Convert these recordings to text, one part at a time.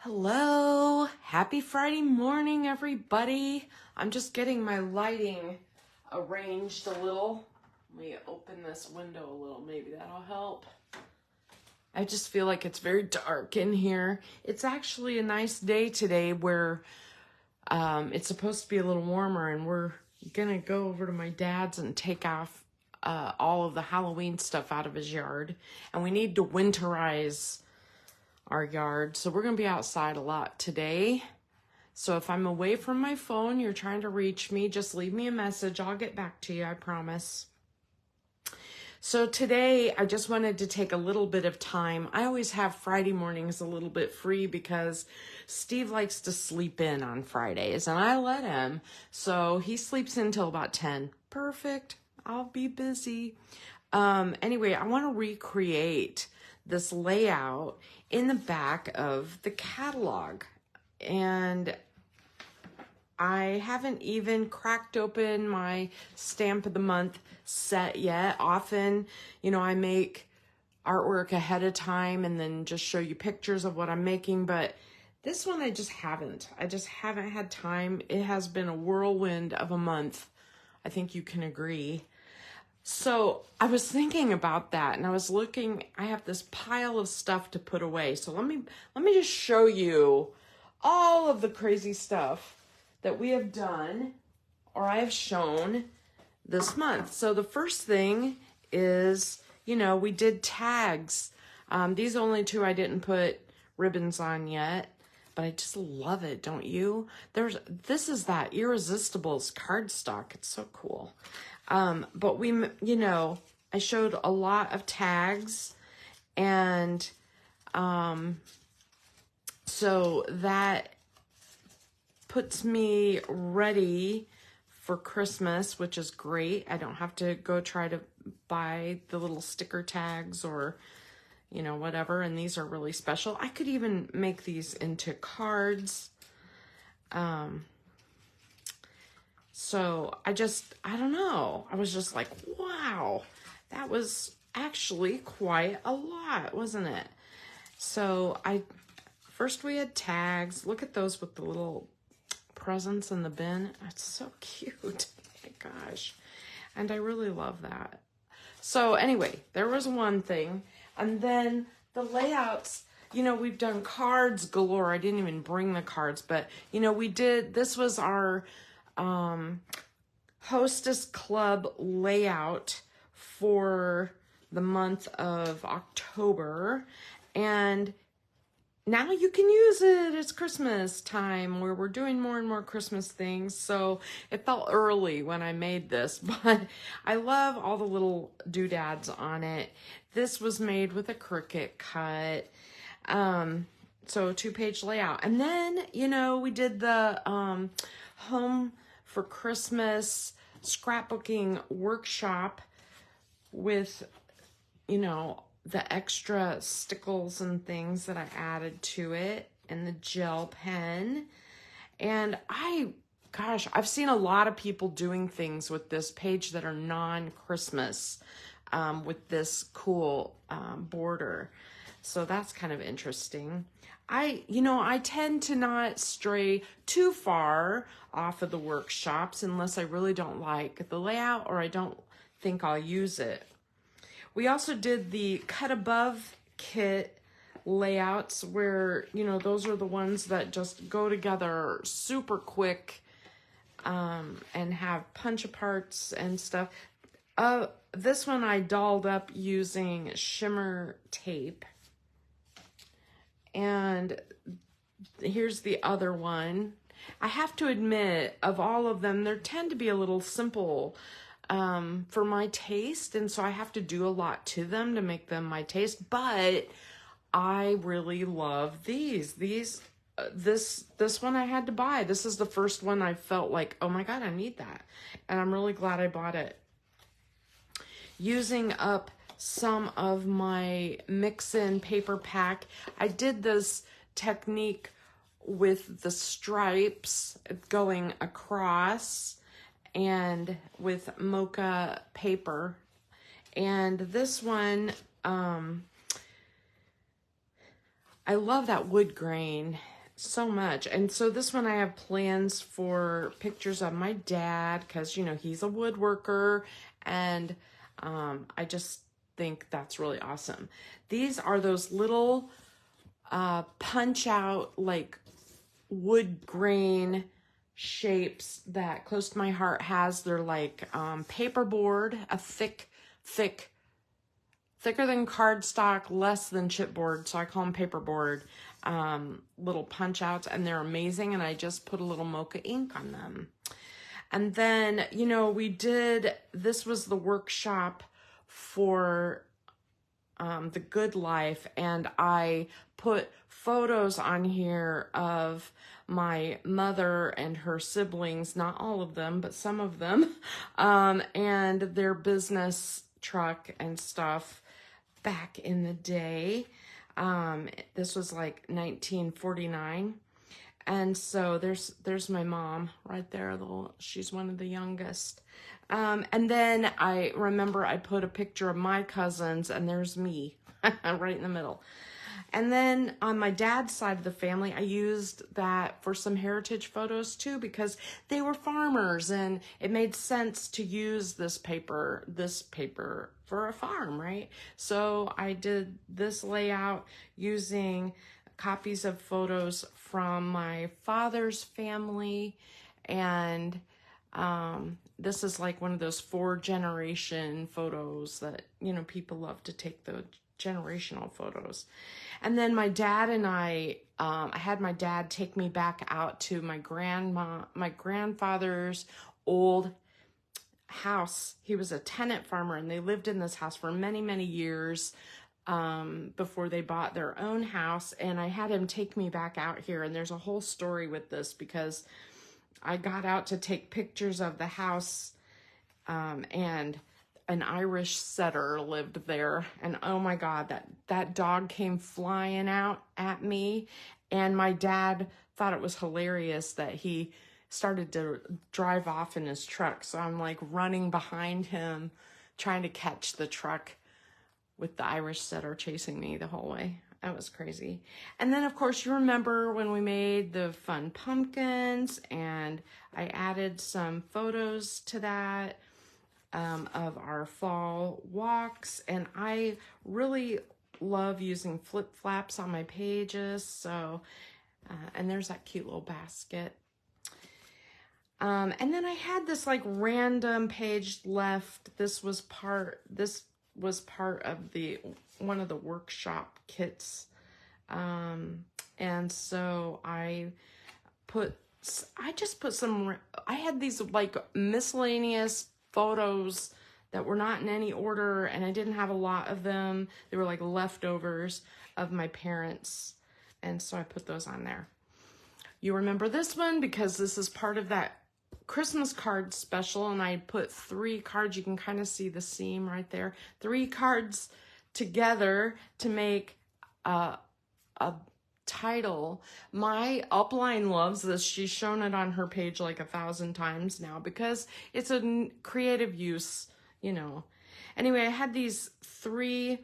Hello, happy Friday morning, everybody. I'm just getting my lighting arranged a little. Let me open this window a little, maybe that'll help. I just feel like it's very dark in here. It's actually a nice day today where it's supposed to be a little warmer, and we're gonna go over to my dad's and take off all of the Halloween stuff out of his yard. And we need to winterize our yard, so we're gonna be outside a lot today. So if I'm away from my phone, you're trying to reach me, just leave me a message. I'll get back to you, I promise. So today I just wanted to take a little bit of time. I always have Friday mornings a little bit free because Steve likes to sleep in on Fridays, and I let him, so he sleeps in till about 10. Perfect, I'll be busy. Anyway, I want to recreate this layout in the back of the catalog, and I haven't even cracked open my stamp of the month set yet. Often, I make artwork ahead of time and then just show you pictures of what I'm making, but this one I just haven't had time. It has been a whirlwind of a month. I think you can agree. So I was thinking about that, and I was looking, I have this pile of stuff to put away. So let me just show you all of the crazy stuff that we have done, or I have shown this month. So the first thing is, we did tags. These only two I didn't put ribbons on yet, but I just love it, don't you? This is that Irresistibles cardstock. It's so cool. But I showed a lot of tags, and so that puts me ready for Christmas, which is great. I don't have to go try to buy the little sticker tags or, whatever. And these are really special. I could even make these into cards. So I don't know. I was just like, wow, that was actually quite a lot, wasn't it? So first we had tags. Look at those with the little presents in the bin. It's so cute. Oh my gosh. And I really love that. So anyway, there was one thing. And then the layouts, we've done cards galore. I didn't even bring the cards, but this was our Hostess Club layout for the month of October, and now you can use it. It's Christmas time where we're doing more and more Christmas things, so it felt early when I made this, but I love all the little doodads on it. This was made with a Cricut cut, so a 2-page layout. And then, we did the home for Christmas scrapbooking workshop with, the extra stickles and things that I added to it, and the gel pen. And I've seen a lot of people doing things with this page that are non-Christmas, with this cool border. So that's kind of interesting. I tend to not stray too far off of the workshops unless I really don't like the layout or I don't think I'll use it. We also did the cut above kit layouts where, those are the ones that just go together super quick, and have punch aparts and stuff. This one I dolled up using shimmer tape. And here's the other one. I have to admit, of all of them, they tend to be a little simple for my taste, and so I have to do a lot to them to make them my taste, but I really love these. This one I had to buy. This is the first one I felt like, oh my God, I need that. And I'm really glad I bought it. Using up some of my mix-in paper pack, I did this technique with the stripes going across and with mocha paper. And this one, I love that wood grain. so much. And so this one I have plans for pictures of my dad because, you know, he's a woodworker, and I just think that's really awesome. These are those little punch out like wood grain shapes that Close to My Heart has. They're like paperboard, a thicker than cardstock, less than chipboard, so I call them paperboard, little punch outs, and they're amazing, and I just put a little mocha ink on them. And then, you know, this was the workshop for The Good Life, and I put photos on here of my mother and her siblings, not all of them, but some of them, and their business truck and stuff back in the day. This was like 1949. And so there's my mom right there. She's one of the youngest. And then I remember I put a picture of my cousins, and there's me right in the middle. And then on my dad's side of the family, I used that for some heritage photos too, because they were farmers, and it made sense to use this paper for a farm, right? So I did this layout using copies of photos from my father's family, and this is like one of those 4-generation photos that, you know, people love to take the generational photos. And then my dad and I had my dad take me back out to my grandfather's old house. He was a tenant farmer, and they lived in this house for many, many years before they bought their own house. And I had him take me back out here, and there's a whole story with this because I got out to take pictures of the house, and an Irish setter lived there, and oh my God, that dog came flying out at me, and my dad thought it was hilarious that he started to drive off in his truck. So I'm like running behind him, trying to catch the truck with the Irish setter chasing me the whole way. That was crazy. And then of course you remember when we made the fun pumpkins, and I added some photos to that of our fall walks. And I really love using flip flaps on my pages. So, and there's that cute little basket. And then I had this like random page left. This was part of one of the workshop kits. And so I just put some, I had these like miscellaneous photos that were not in any order, and I didn't have a lot of them. They were like leftovers of my parents, and so I put those on there. You remember this one because this is part of that Christmas card special, and I put 3 cards. You can kind of see the seam right there. 3 cards together to make a title. My upline loves this. She's shown it on her page like 1,000 times now because it's a creative use, you know. Anyway, I had these 3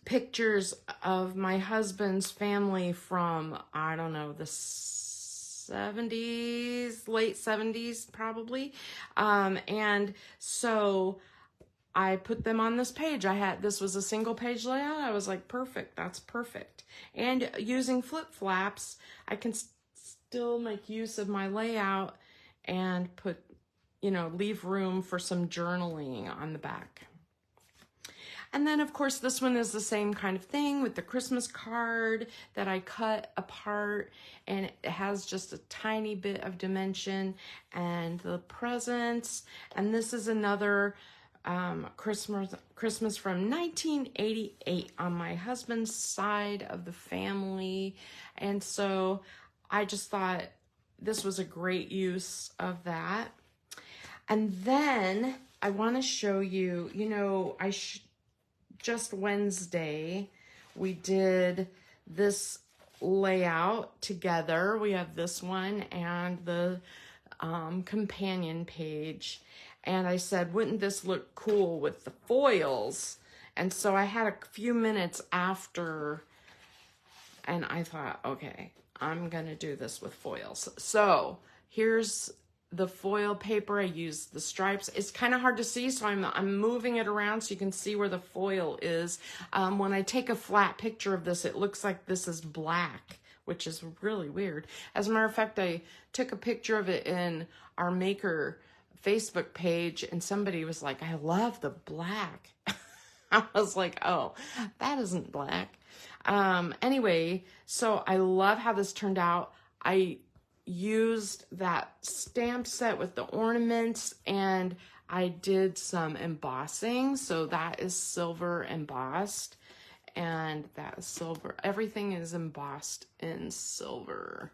pictures of my husband's family from, I don't know, the 70s, late 70s probably. And so I put them on this page. This was a single page layout. I was like, perfect, that's perfect. And using flip flaps, I can still make use of my layout and put, you know, leave room for some journaling on the back. And then of course this one is the same kind of thing with the Christmas card that I cut apart, and it has just a tiny bit of dimension and the presents. And this is another Christmas from 1988 on my husband's side of the family. And so I just thought this was a great use of that. And then I want to show you, you know, just Wednesday, we did this layout together. We have this one and the companion page. And I said, wouldn't this look cool with the foils? And so I had a few minutes after, and I thought, okay, I'm gonna do this with foils. So here's the foil paper. I use the stripes. It's kind of hard to see, so I'm moving it around so you can see where the foil is. When I take a flat picture of this, it looks like this is black, which is really weird. As a matter of fact, I took a picture of it in our Maker Facebook page, and somebody was like, I love the black. I was like, oh, that isn't black. Anyway, so I love how this turned out. I used that stamp set with the ornaments, and I did some embossing. So that is silver embossed, and that is silver. Everything is embossed in silver.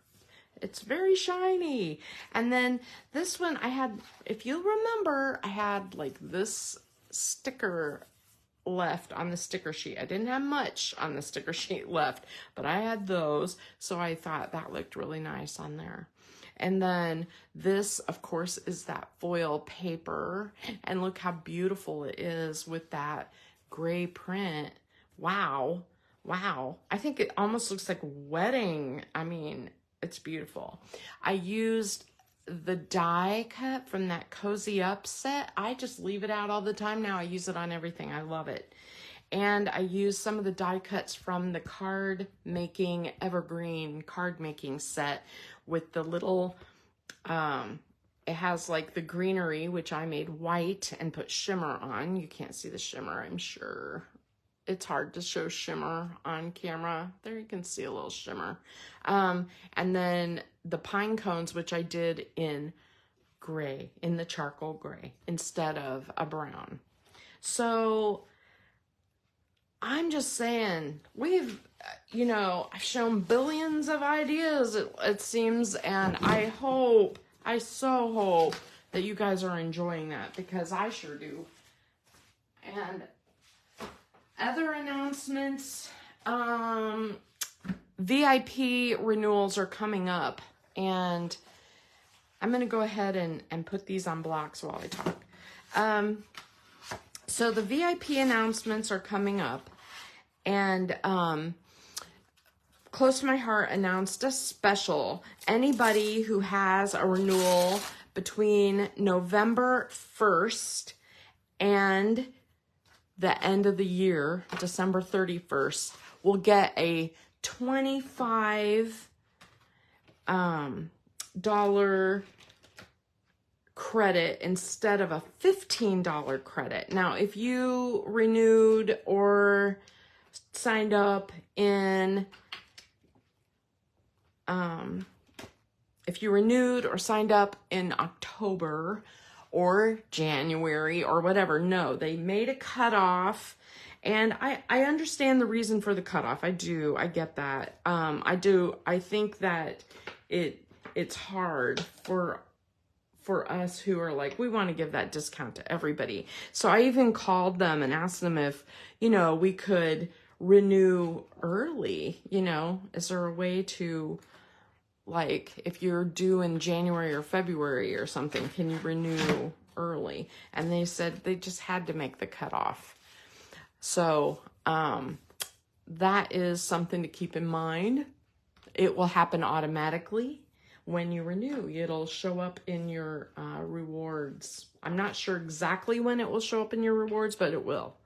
It's very shiny. And then this one I had, if you remember, I had like this sticker left on the sticker sheet. I didn't have much on the sticker sheet left, but I had those, so I thought that looked really nice on there. And then this, of course, is that foil paper, and look how beautiful it is with that gray print. Wow. Wow. I think it almost looks like wedding. I mean, it's beautiful. I used the die cut from that Cozy Up set. I just leave it out all the time now. I use it on everything. I love it. And I used some of the die cuts from the card making evergreen card making set with the little, it has like the greenery, which I made white and put shimmer on. You can't see the shimmer, I'm sure. It's hard to show shimmer on camera. There you can see a little shimmer. And then the pine cones, which I did in gray, in the charcoal gray, instead of a brown. So I'm just saying, we've, you know, I've shown billions of ideas, it seems, and I so hope that you guys are enjoying that, because I sure do. And other announcements, VIP renewals are coming up, and I'm going to go ahead and put these on blocks while I talk. So the VIP announcements are coming up, and Close to My Heart announced a special. Anybody who has a renewal between November 1st and the end of the year, December 31st, will get a $25 credit instead of a $15 credit. Now, if you renewed or signed up in, October or January or whatever, no, they made a cutoff. And I understand the reason for the cutoff. I do. I get that. I think that it's hard for us who are like, we want to give that discount to everybody. So I even called them and asked them if, you know, we could renew early. You know, is there a way to, like, if you're due in January or February or something, can you renew early? And they said they just had to make the cutoff. So that is something to keep in mind. It will happen automatically when you renew. It'll show up in your rewards. I'm not sure exactly when it will show up in your rewards, but it will.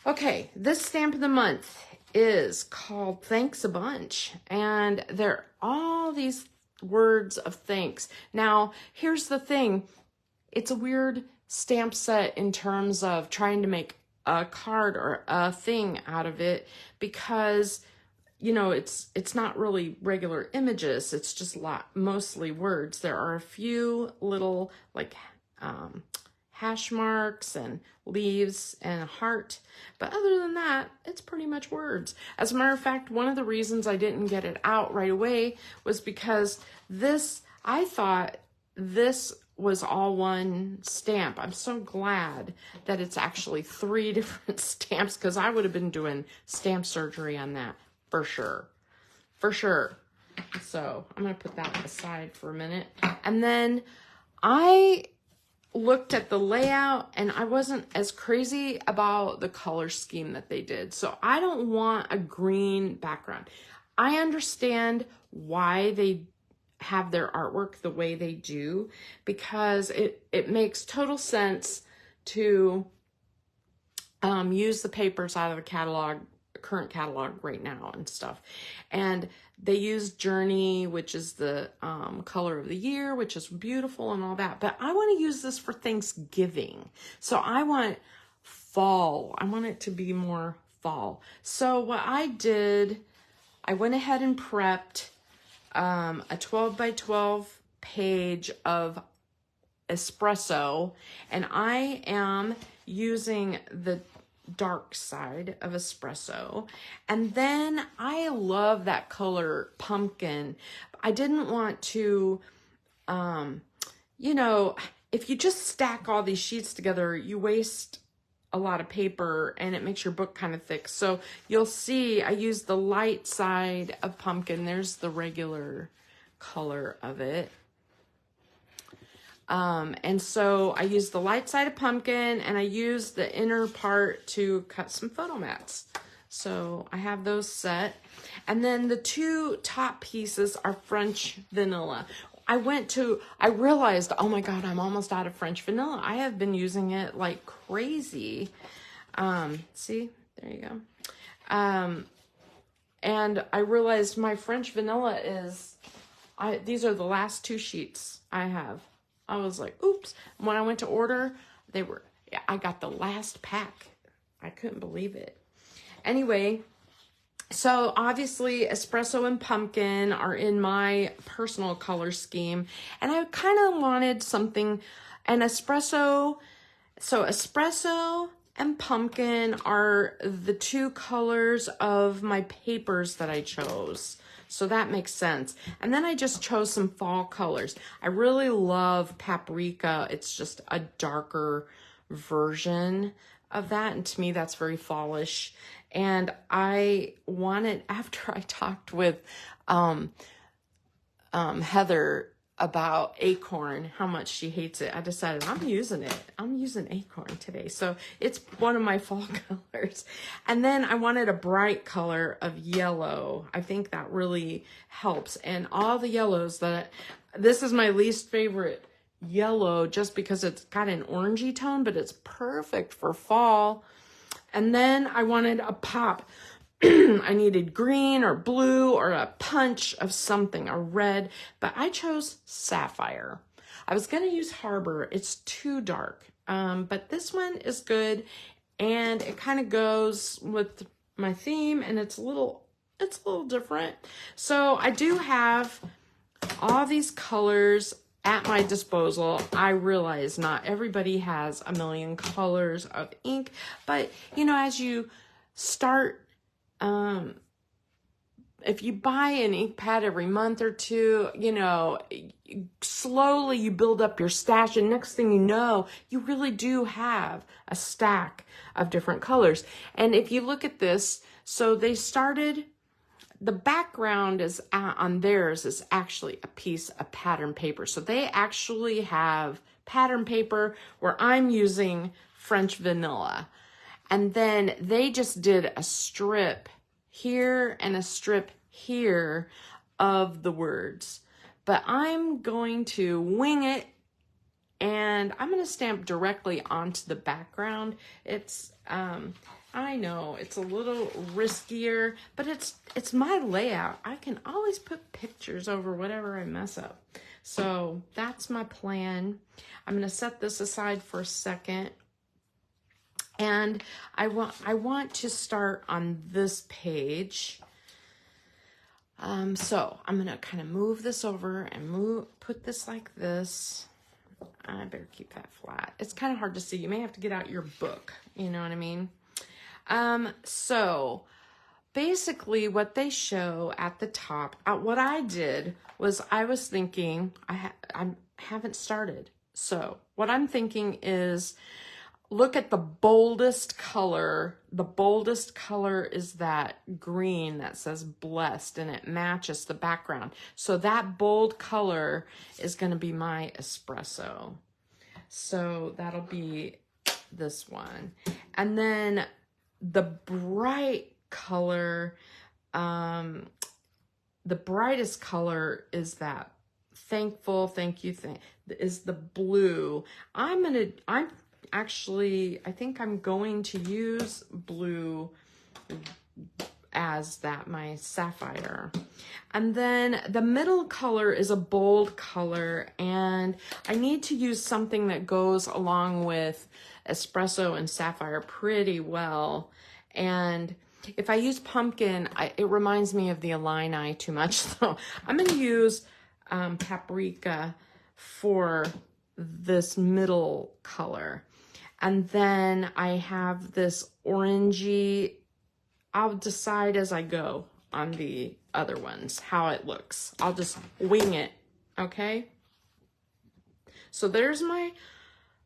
Okay, this stamp of the month is called Thanks a Bunch, and there are all these words of thanks. Now, here's the thing. It's a weird stamp set in terms of trying to make a card or a thing out of it, because, you know, it's not really regular images. It's just mostly words. There are a few little like hash marks and leaves and a heart, but other than that, it's pretty much words. As a matter of fact, one of the reasons I didn't get it out right away was because I thought this was all one stamp. I'm so glad that it's actually 3 different stamps, because I would have been doing stamp surgery on that for sure. For sure. So I'm going to put that aside for a minute. And then I looked at the layout, and I wasn't as crazy about the color scheme that they did. So I don't want a green background. I understand why they have their artwork the way they do, because it makes total sense to use the papers out of the catalog, current catalog right now and stuff. And they use Journey, which is the color of the year, which is beautiful and all that. But I want to use this for Thanksgiving. So I want fall. I want it to be more fall. So what I did, I went ahead and prepped a 12 by 12 page of espresso, and I am using the dark side of espresso. And then I love that color pumpkin. I didn't want to, you know, if you just stack all these sheets together, you waste a lot of paper and it makes your book kind of thick. So you'll see I use the light side of pumpkin. There's the regular color of it. And so I use the light side of pumpkin, and I use the inner part to cut some photo mats. So I have those set. And then the two top pieces are French vanilla. I realized, oh my God, I'm almost out of French vanilla. I have been using it like crazy. See, there you go. And I realized my French vanilla these are the last two sheets I have. I was like, oops. When I went to order, I got the last pack. I couldn't believe it. Anyway, so obviously espresso and pumpkin are in my personal color scheme. And I kind of wanted something, an espresso. So espresso and pumpkin are the two colors of my papers that I chose. So that makes sense. And then I just chose some fall colors. I really love paprika. It's just a darker version of that. And to me, that's very fallish. And I wanted, after I talked with Heather about acorn, how much she hates it, I decided I'm using it. I'm using acorn today. So it's one of my fall colors. And then I wanted a bright color of yellow. I think that really helps. And all the yellows this is my least favorite yellow, just because it's got an orangey tone, but it's perfect for fall. And then I wanted a pop. I needed green or blue or a punch of something, a red, but I chose sapphire. I was going to use Harbor. It's too dark, but this one is good, and it kind of goes with my theme, and it's a little different. So I do have all these colors at my disposal. I realize not everybody has a million colors of ink, but you know, as you start, if you buy an ink pad every month or two, you know, slowly you build up your stash, and next thing you know, you really do have a stack of different colors. And if you look at this, so they started, the background is on theirs is actually a piece of pattern paper. So they actually have pattern paper where I'm using French vanilla. And then they just did a strip here and a strip here of the words. But I'm going to wing it, and I'm going to stamp directly onto the background. It's, I know it's a little riskier, but it's my layout. I can always put pictures over whatever I mess up. So that's my plan. I'm going to set this aside for a second. And I want to start on this page. So I'm going to kind of move this over and put this like this. I better keep that flat. It's kind of hard to see. You may have to get out your book. You know what I mean? So basically what they show at the top, what I did was I was thinking, I haven't started. So what I'm thinking is, look at the boldest color. The boldest color is that green that says blessed, and it matches the background. So that bold color is going to be my espresso. So that'll be this one. And then the bright color the brightest color is that thankful, thank you thing, is the blue. I think I'm going to use blue as that, my sapphire. And then the middle color is a bold color, and I need to use something that goes along with espresso and sapphire pretty well. And if I use pumpkin, it reminds me of the Illini too much. So I'm going to use paprika for this middle color. And then I have this orangey. I'll decide as I go on the other ones how it looks. I'll just wing it, okay? So there's my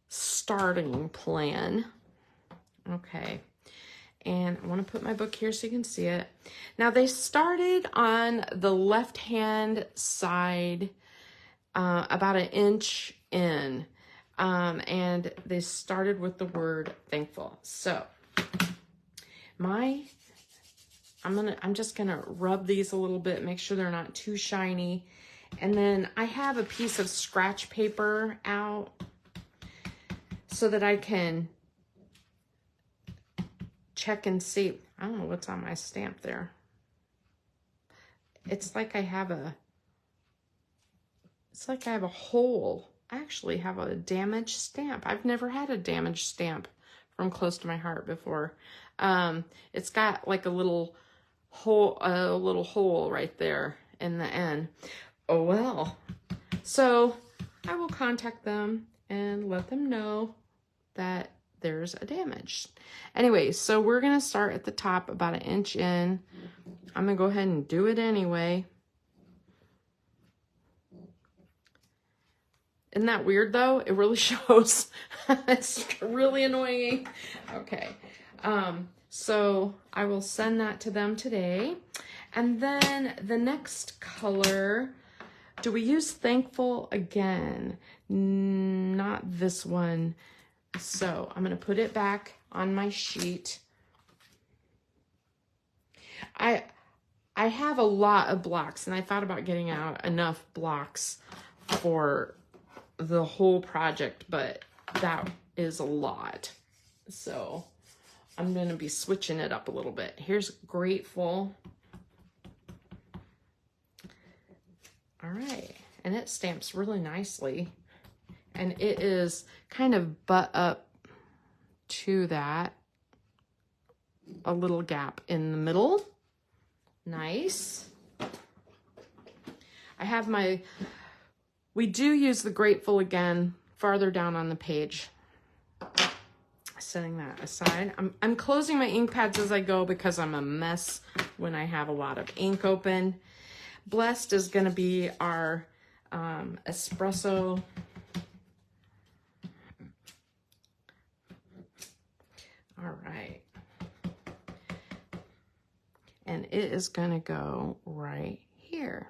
starting plan. Okay. And I want to put my book here so you can see it. Now they started on the left-hand side about an inch in. And they started with the word thankful. So I'm just gonna rub these a little bit, make sure they're not too shiny. And then I have a piece of scratch paper out so that I can check and see. I don't know what's on my stamp there. It's like I have a hole. I actually have a damaged stamp. I've never had a damaged stamp from Close to My Heart before. It's got like a little hole right there in the end. Oh well. So I will contact them and let them know that there's a damage. Anyway, so we're gonna start at the top about an inch in. I'm gonna go ahead and do it anyway. Isn't that weird though? It really shows. It's really annoying. Okay. So I will send that to them today. And then the next color, do we use Thankful again? Not this one. So I'm going to put it back on my sheet. I have a lot of blocks, and I thought about getting out enough blocks for the whole project, but that is a lot. So I'm going to be switching it up a little bit. Here's Grateful. All right. And it stamps really nicely. And it is kind of butt up to that. A little gap in the middle. Nice. I have my... We do use the Grateful again farther down on the page. Setting that aside. I'm closing my ink pads as I go because I'm a mess when I have a lot of ink open. Blessed is going to be our espresso. All right. And it is going to go right here.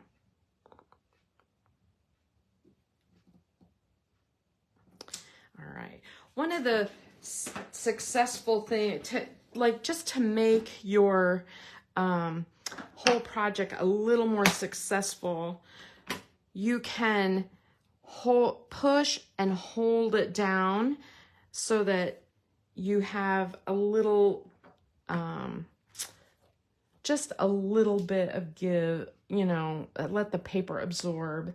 All right. One of the successful things just to make your whole project a little more successful, you can push and hold it down so that you have a little, just a little bit of give, let the paper absorb.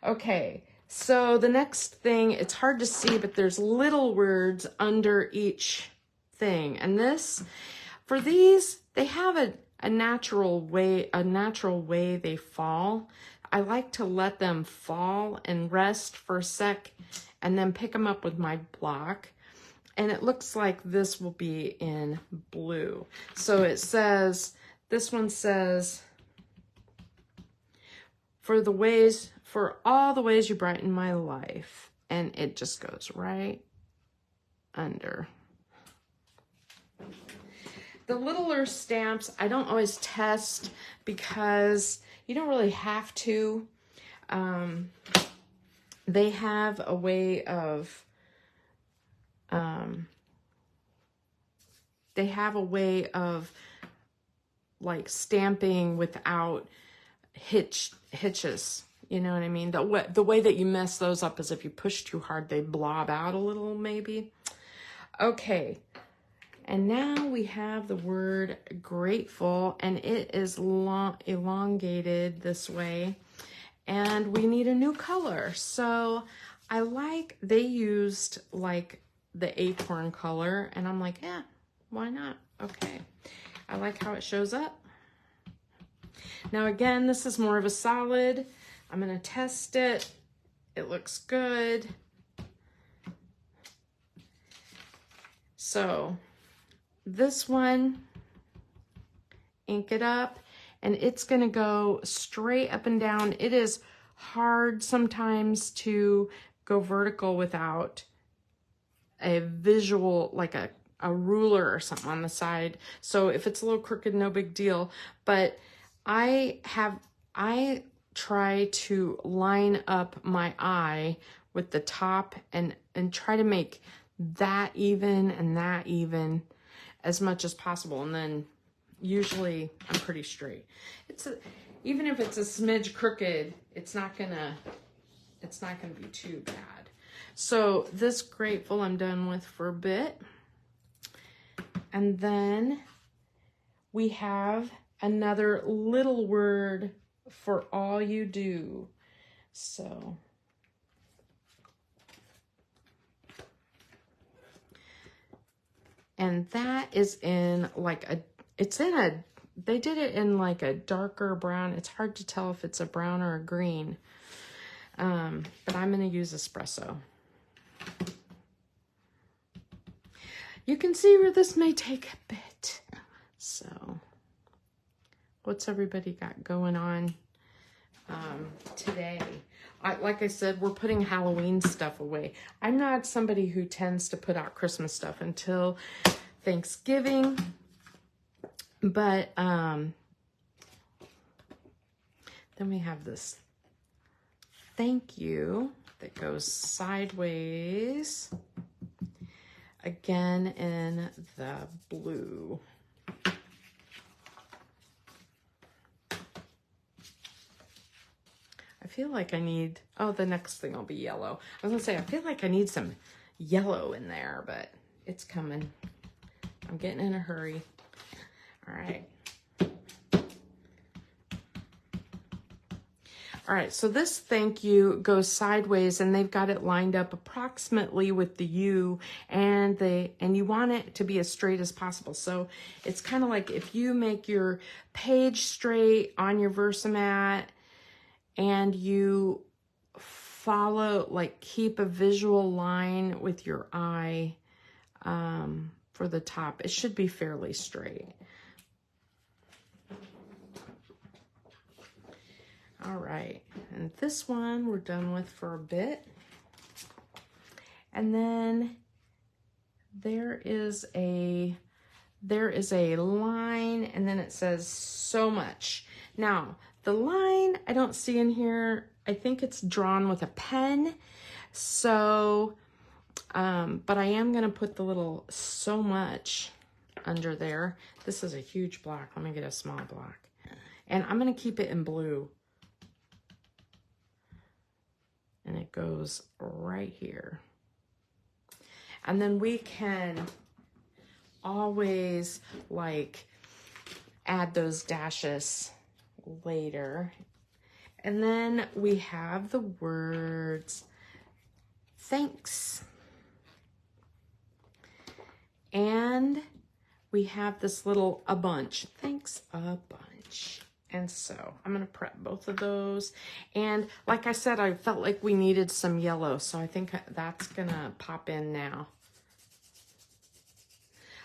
Okay. So the next thing, it's hard to see, but there's little words under each thing. And for these, they have a natural way they fall. I like to let them fall and rest for a sec and then pick them up with my block. And it looks like this will be in blue. So it says, this one says, for all the ways you brighten my life. And it just goes right under. The littler stamps, I don't always test because you don't really have to. They have a way of, like stamping without hitches. You know what I mean? The way that you mess those up is if you push too hard, they blob out a little maybe. Okay. And now we have the word grateful, and it is elongated this way, and we need a new color. So they used like the acorn color, and I'm like, yeah, why not? Okay. I like how it shows up. Now again, this is more of a solid. I'm going to test it. It looks good. So this one, ink it up, and it's going to go straight up and down. It is hard sometimes to go vertical without a visual, like a ruler or something on the side. So if it's a little crooked, no big deal. But I try to line up my eye with the top and try to make that even and that even as much as possible, and then usually I'm pretty straight. Even if it's a smidge crooked, it's not gonna be too bad. So this grateful I'm done with for a bit, and then we have another little word for all you do. So and that is in like they did it in like a darker brown. It's hard to tell if it's a brown or a green. But I'm going to use espresso. You can see where this may take a bit. So what's everybody got going on today? Like I said, we're putting Halloween stuff away. I'm not somebody who tends to put out Christmas stuff until Thanksgiving, but then we have this thank you that goes sideways, again in the blue. I feel like I need, oh, the next thing will be yellow. I was gonna say, I feel like I need some yellow in there, but it's coming. I'm getting in a hurry. All right. All right, so this thank you goes sideways, and they've got it lined up approximately with the U, and you want it to be as straight as possible. So it's kind of like if you make your page straight on your Versamat and you follow, like keep a visual line with your eye for the top, it should be fairly straight. All right, and this one we're done with for a bit. And then there is a line, and then it says so much. Now, the line I don't see in here. I think it's drawn with a pen. So, but I am gonna put the little so much under there. This is a huge block. Let me get a small block. And I'm gonna keep it in blue. And it goes right here. And then we can always like add those dashes later. And then we have the words thanks. And we have this little a bunch. Thanks a bunch. And so I'm going to prep both of those. And like I said, I felt like we needed some yellow, so I think that's going to pop in now.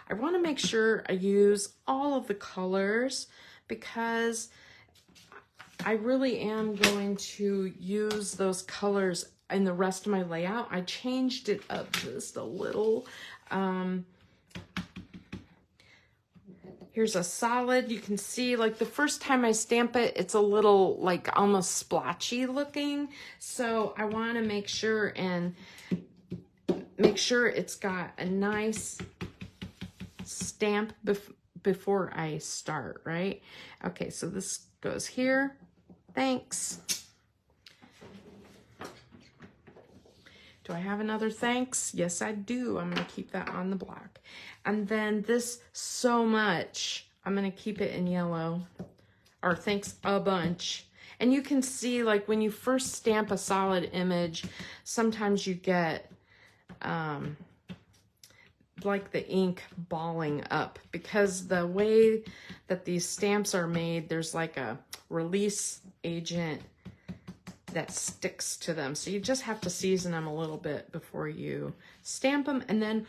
I want to make sure I use all of the colors because I really am going to use those colors in the rest of my layout. I changed it up just a little. Here's a solid. You can see like the first time I stamp it, it's a little like almost splotchy looking. So I want to make sure it's got a nice stamp before I start, right? Okay, so this goes here. Thanks. Do I have another thanks? Yes, I do. I'm going to keep that on the block. And then this so much, I'm going to keep it in yellow. Or thanks a bunch. And you can see, like, when you first stamp a solid image, sometimes you get like the ink balling up, because the way that these stamps are made, there's like a release agent that sticks to them. So you just have to season them a little bit before you stamp them. And then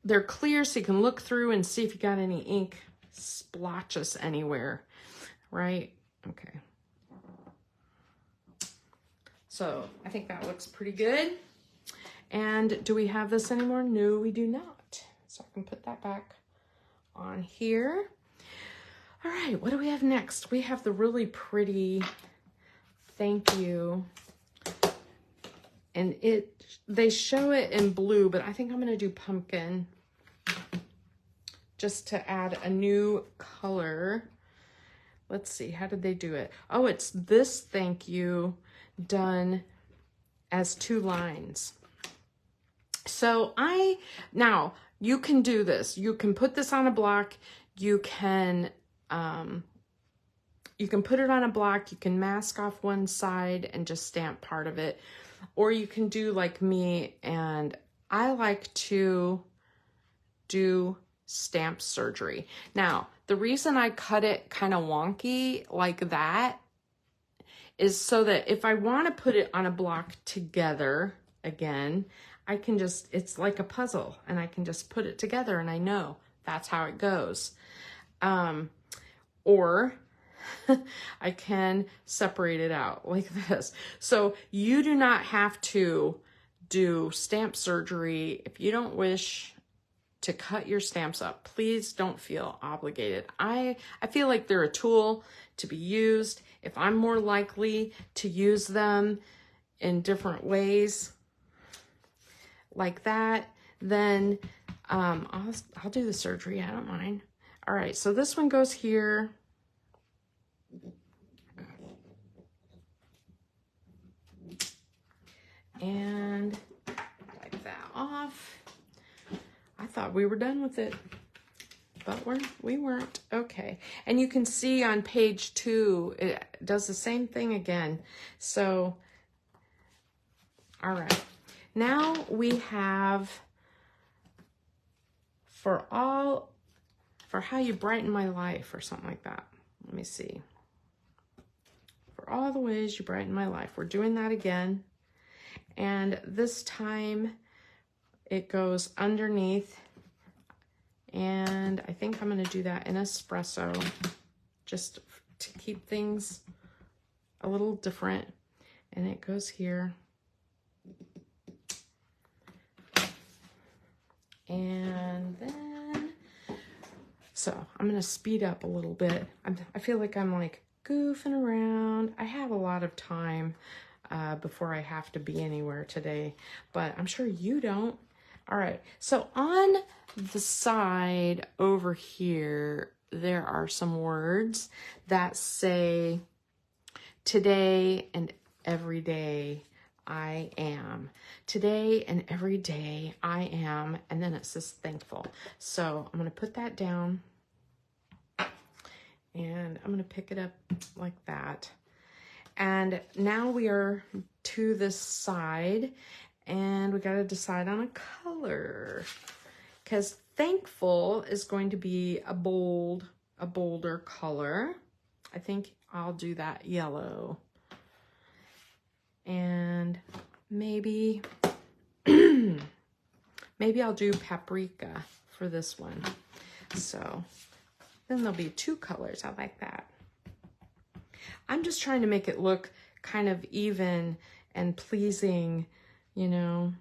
they're clear, so you can look through and see if you got any ink splotches anywhere, right? Okay. So I think that looks pretty good. And do we have this anymore? No, we do not. So I can put that back on here. All right, what do we have next? We have the really pretty thank you. And they show it in blue, but I think I'm gonna do pumpkin just to add a new color. Let's see, how did they do it? Oh, it's this thank you done as 2 lines. So now you can do this. You can put this on a block. You can put it on a block. You can mask off one side and just stamp part of it. Or you can do like me, and I like to do stamp surgery. Now, the reason I cut it kind of wonky like that is so that if I want to put it on a block together again, I can just, it's like a puzzle, and I can just put it together and I know that's how it goes. Or I can separate it out like this. So you do not have to do stamp surgery if you don't wish to cut your stamps up. Please don't feel obligated. I feel like they're a tool to be used. If I'm more likely to use them in different ways like that, then I'll do the surgery. I don't mind. All right, so this one goes here. And wipe that off. I thought we were done with it, but we weren't. Okay, and you can see on page 2, it does the same thing again. So, all right. Now we have for how you brighten my life, or something like that. Let me see. For all the ways you brighten my life. We're doing that again. And this time it goes underneath. And I think I'm going to do that in espresso just to keep things a little different. And it goes here. And then, so I'm going to speed up a little bit. I feel like I'm like goofing around. I have a lot of time before I have to be anywhere today, but I'm sure you don't. All right, so on the side over here, there are some words that say today and every day I am. Today and every day I am, and then it says thankful. So I'm gonna put that down and I'm gonna pick it up like that. And now we are to this side, and we got to decide on a color, because thankful is going to be a bolder color. I think I'll do that yellow. And maybe maybe I'll do paprika for this one. So then there'll be 2 colors. I like that. I'm just trying to make it look kind of even and pleasing, you know.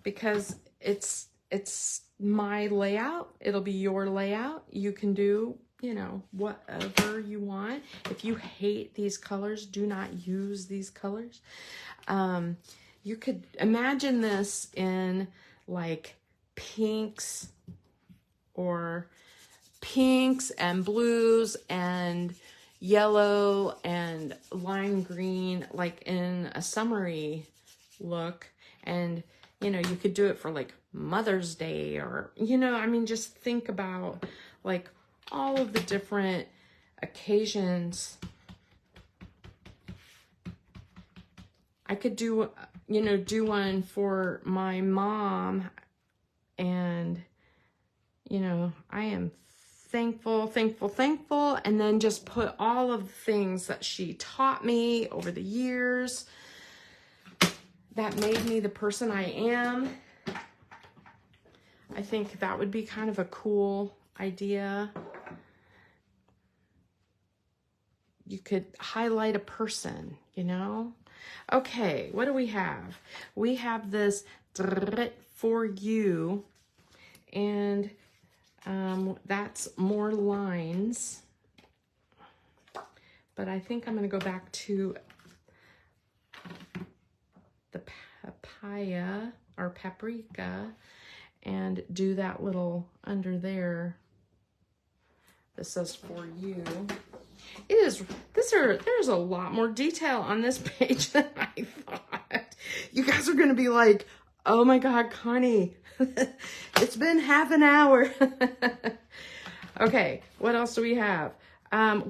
Because it's my layout. It'll be your layout. You can do, you know, whatever you want. If you hate these colors, do not use these colors. You could imagine this in like pinks or pinks and blues and yellow and lime green, like in a summery look. And, you know, you could do it for like Mother's Day or, you know, I mean, just think about like all of the different occasions. I could do, you know, do one for my mom, and, you know, I am thankful, thankful, thankful, and then just put all of the things that she taught me over the years that made me the person I am. I think that would be kind of a cool idea. You could highlight a person, you know? Okay, what do we have? We have this for you, and that's more lines. But I think I'm going to go back to the papaya or paprika and do that little under there. This says for you. There's a lot more detail on this page than I thought. You guys are going to be like, oh my God, Connie, it's been half an hour. Okay, what else do we have?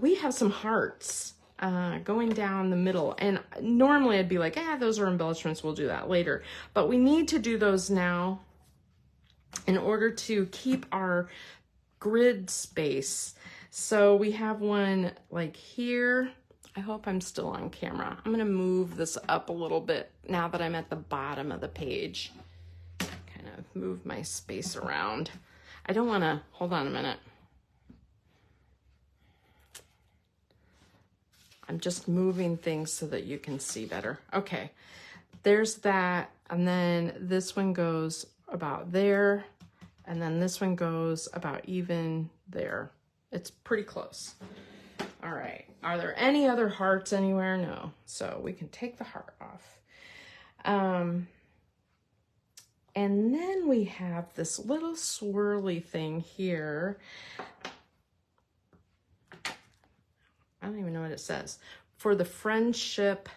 We have some hearts going down the middle. And normally I'd be like, those are embellishments. We'll do that later. But we need to do those now in order to keep our grid space. So we have one like here. I hope I'm still on camera. I'm going to move this up a little bit now that I'm at the bottom of the page. Kind of move my space around. I don't want to, hold on a minute. I'm just moving things so that you can see better. Okay, there's that. And then this one goes about there. And then this one goes about even there. It's pretty close. All right. Are there any other hearts anywhere? No. So we can take the heart off. And then we have this little swirly thing here. I don't even know what it says. For the friendship.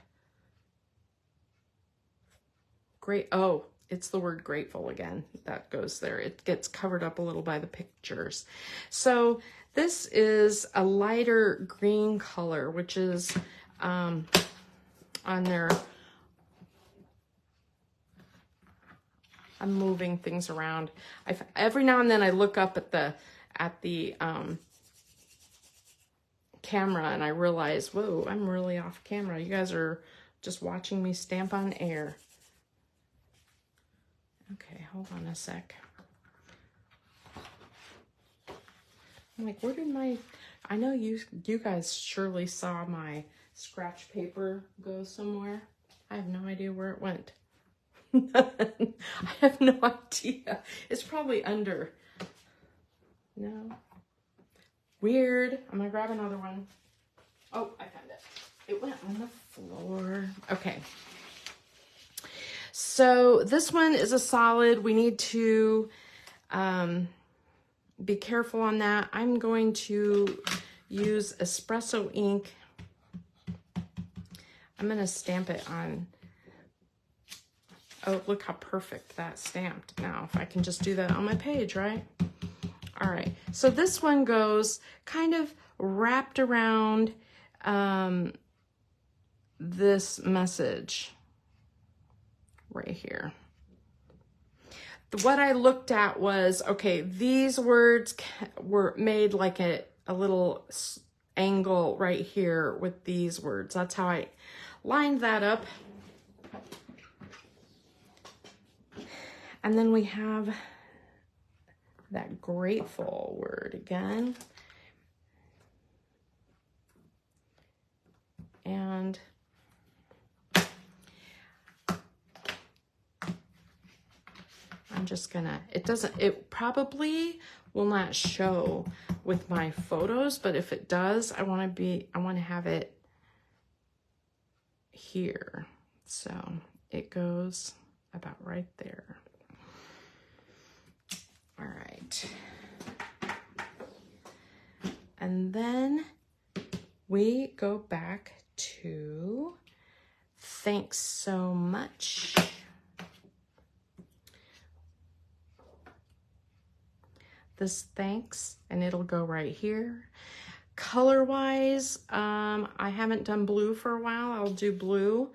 Great. Oh, it's the word grateful again. That goes there. It gets covered up a little by the pictures. So this is a lighter green color, which is on there. I'm moving things around. Every now and then I look up at the camera and I realize, whoa, I'm really off camera. You guys are just watching me stamp on air. Okay, hold on a sec. I'm like, where did I know you guys surely saw my scratch paper go somewhere. I have no idea where it went. I have no idea. It's probably under. No. Weird. I'm gonna grab another one. Oh, I found it. It went on the floor. Okay. So this one is a solid. We need to be careful on that. I'm going to use espresso ink. I'm going to stamp it on. Oh, look how perfect that's stamped. Now, if I can just do that on my page, right? All right. So this one goes kind of wrapped around this message right here. What I looked at was, okay, these words were made like a little angle right here with these words. That's how I lined that up. And then we have that grateful word again. And I'm just gonna, it probably will not show with my photos, but if it does, I want to have it here. So it goes about right there. All right. And then we go back to thanks so much. This thanks, and it'll go right here. Color wise, I haven't done blue for a while. I'll do blue.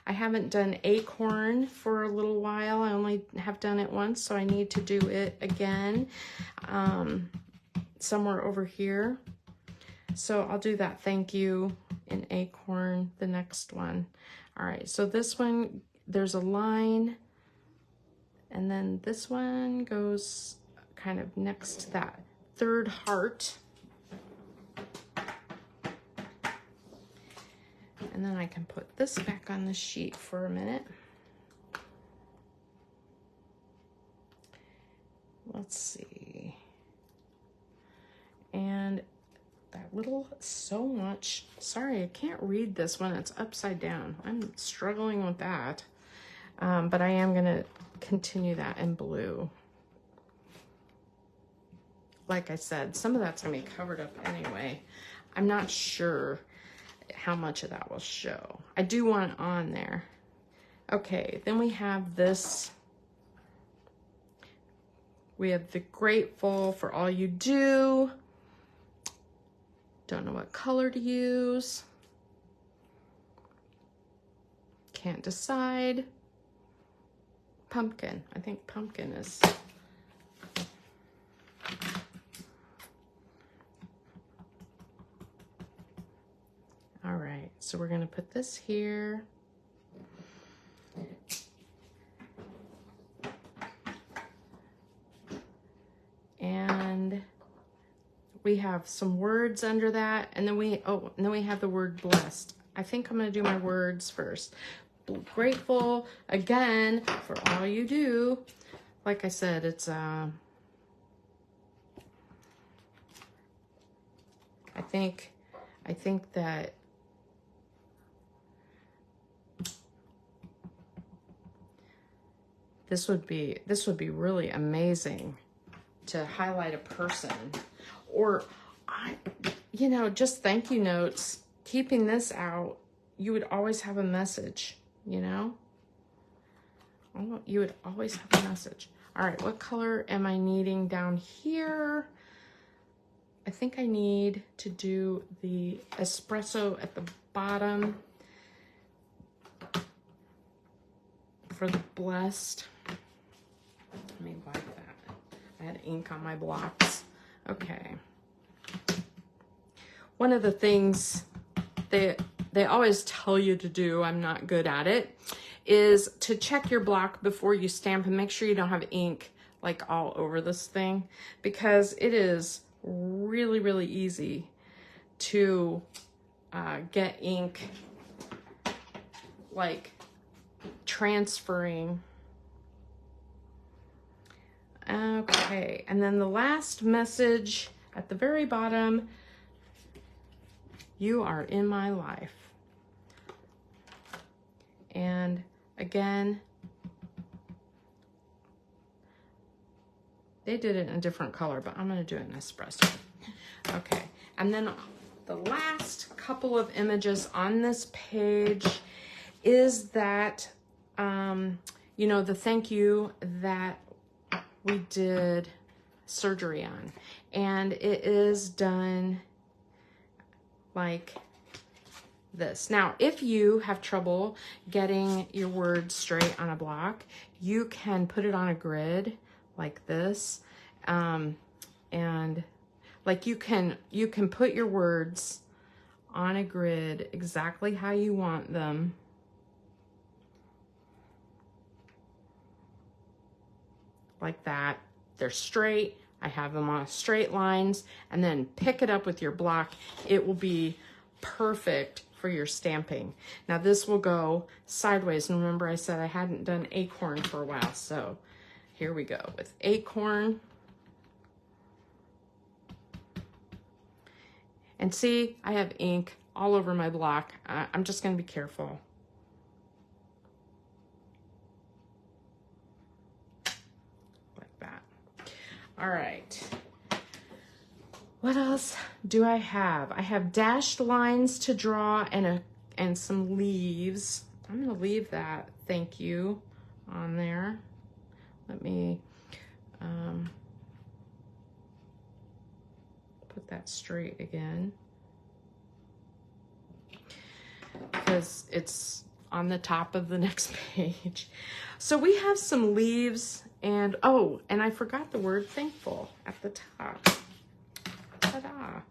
I haven't done acorn for a little while. I only have done it once, so I need to do it again somewhere over here. So I'll do that thank you in acorn, the next one. All right, so this one, there's a line, and then this one goes kind of next to that third heart. And then I can put this back on the sheet for a minute. Let's see. And that little so much, sorry, I can't read this one. It's upside down. I'm struggling with that. But I am gonna continue that in blue. Like I said, some of that's gonna be covered up anyway. I'm not sure how much of that will show. I do want it on there. Okay, then we have this. We have the grateful for all you do. Don't know what color to use. Can't decide. Pumpkin. I think pumpkin is. All right, so we're gonna put this here. And we have some words under that, and then we have the word blessed. I think I'm gonna do my words first. Grateful again for all you do. Like I said, it's I think that this would be really amazing to highlight a person, or just thank you notes. Keeping this out, you would always have a message, you would always have a message. All right, what color am I needing down here? I think I need to do the espresso at the bottom for the blessed. Let me wipe that. I had ink on my blocks. Okay. One of the things they always tell you to do, I'm not good at it, is to check your block before you stamp and make sure you don't have ink like all over this thing, because it is really, really easy to get ink like transferring. Okay, and then the last message at the very bottom, you are in my life. And again, they did it in a different color, but I'm gonna do it in espresso. Okay, and then the last couple of images on this page is that, the thank you that we did surgery on. And it is done like this. Now, if you have trouble getting your words straight on a block, you can put it on a grid like this. And like you can put your words on a grid exactly how you want them. Like that. They're straight. I have them on straight lines, and then pick it up with your block. It will be perfect for your stamping. Now this will go sideways, and remember I said I hadn't done acorn for a while, so here we go with acorn. And see, I have ink all over my block. I'm just gonna be careful. Like that. All right. What else do I have? I have dashed lines to draw and some leaves. I'm gonna leave that thank you on there. Let me put that straight again, because it's on the top of the next page. So we have some leaves and, oh, and I forgot the word thankful at the top. Ta-da.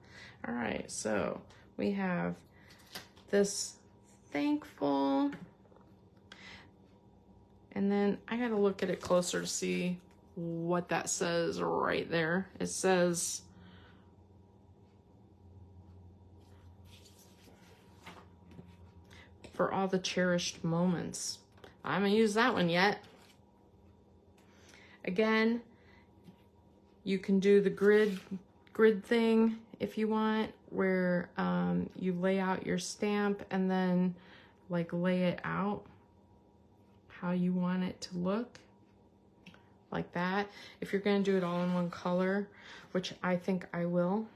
All right, so we have this thankful, and then I gotta look at it closer to see what that says right there. It says, for all the cherished moments. I haven't used that one yet. Again, you can do the grid thing if you want, where you lay out your stamp and then like lay it out how you want it to look, like that. If you're gonna do it all in one color, which I think I will.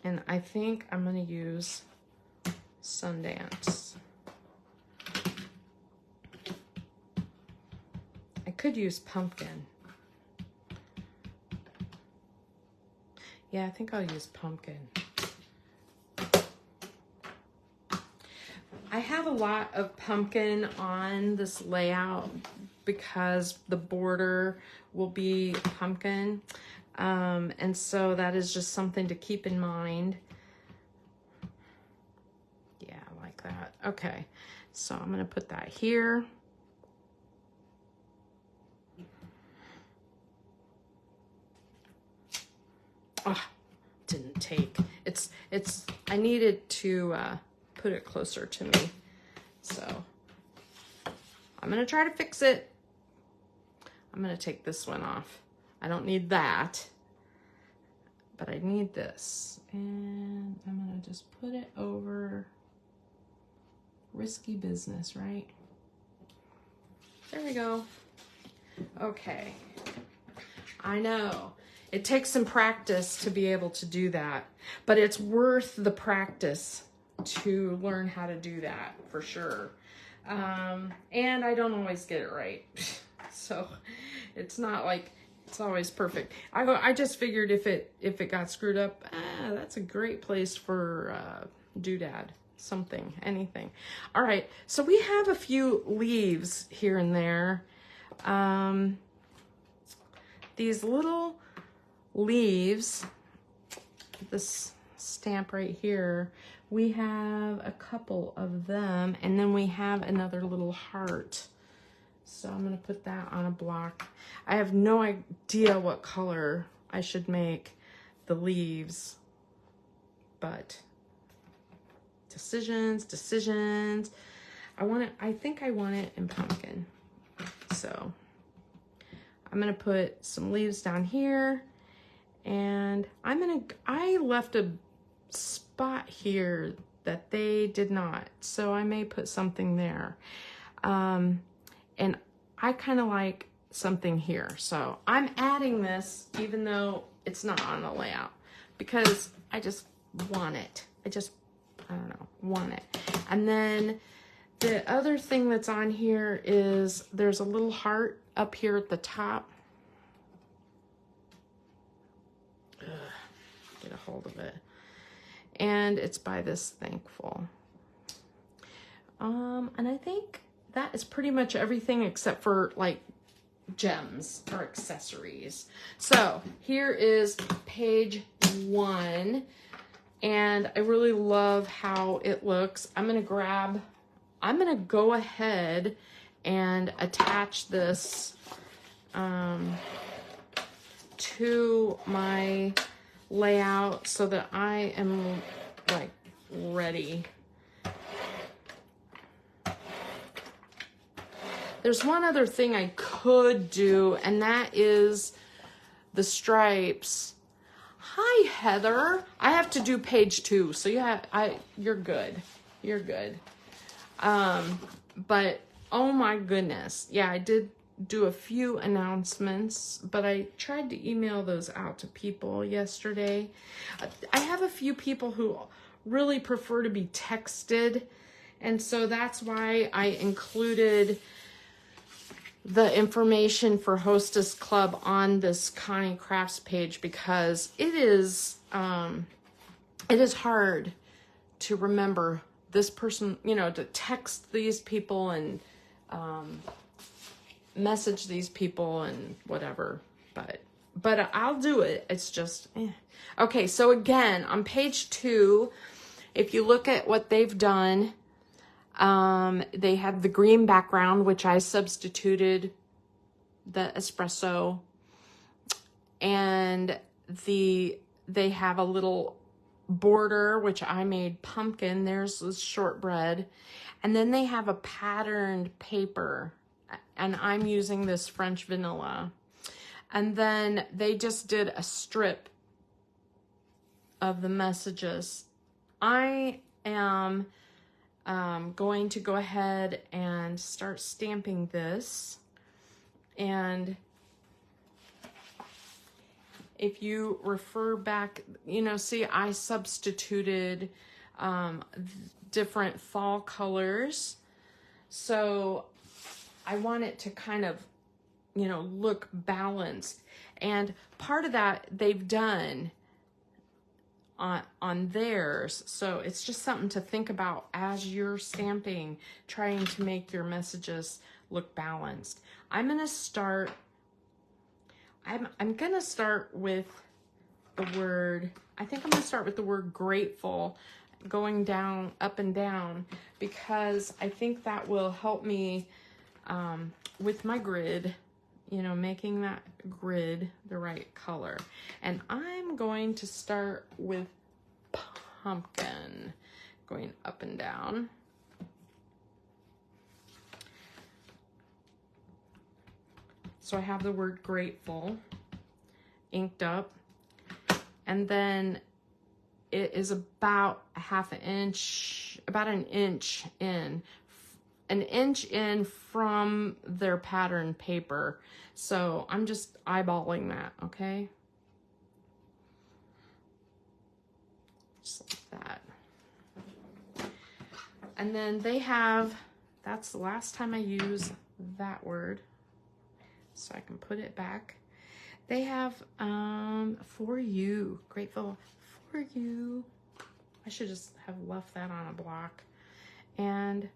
And I think I'm gonna use Sundance. I could use pumpkin. Yeah, I think I'll use pumpkin. I have a lot of pumpkin on this layout because the border will be pumpkin. And so that is just something to keep in mind. Yeah, I like that. Okay, so I'm gonna put that here. Oh, didn't take. I needed to put it closer to me. So I'm gonna try to fix it. I'm gonna take this one off. I don't need that, but I need this. And I'm gonna just put it over. Risky business, right? There we go. Okay. I know. It takes some practice to be able to do that, but it's worth the practice to learn how to do that for sure. And I don't always get it right. So it's not like it's always perfect. I just figured if it got screwed up, that's a great place for doodad, something, anything. All right, so we have a few leaves here and there. These little leaves, this stamp right here, we have a couple of them, and then we have another little heart. So I'm gonna put that on a block. I have no idea what color I should make the leaves, but decisions. I think I want it in pumpkin. So I'm gonna put some leaves down here, and I left a spot here that they did not, so I may put something there. And I kind of like something here, so I'm adding this even though it's not on the layout, because I just want it. I don't know, want it. And then the other thing that's on here is there's a little heart up here at the top. Get a hold of it. And it's by this thankful. And I think that is pretty much everything except for like gems or accessories. So here is page 1, and I really love how it looks. I'm gonna go ahead and attach this to my layout so that I am like ready. There's one other thing I could do, and that is the stripes. Hi, Heather. I have to do page 2, so you're good. You're good. But oh my goodness, yeah, I did do a few announcements, but I tried to email those out to people yesterday. I have a few people who really prefer to be texted, and so that's why I included the information for Hostess Club on this Connie Crafts page, because it is hard to remember this person, you know, to text these people and message these people and whatever, but I'll do it. It's just okay. So again, on page 2, if you look at what they've done, they have the green background, which I substituted the espresso, and they have a little border, which I made pumpkin. There's this shortbread, and then they have a patterned paper, and I'm using this French vanilla. And then they just did a strip of the messages. I am going to go ahead and start stamping this. And if you refer back, you know, see, I substituted different fall colors. So I want it to kind of, you know, look balanced. And part of that they've done on theirs. So it's just something to think about as you're stamping, trying to make your messages look balanced. I'm going to start with the word, I think I'm going to start with the word grateful, going down, up and down, because I think that will help me with my grid, you know, making that grid the right color. And I'm going to start with pumpkin, going up and down. So I have the word grateful inked up, and then it is about a half an inch, about an inch in from their pattern paper. So I'm just eyeballing that, okay? Just like that. And then they have, that's the last time I use that word, so I can put it back. They have for you, grateful for you. I should just have left that on a block. And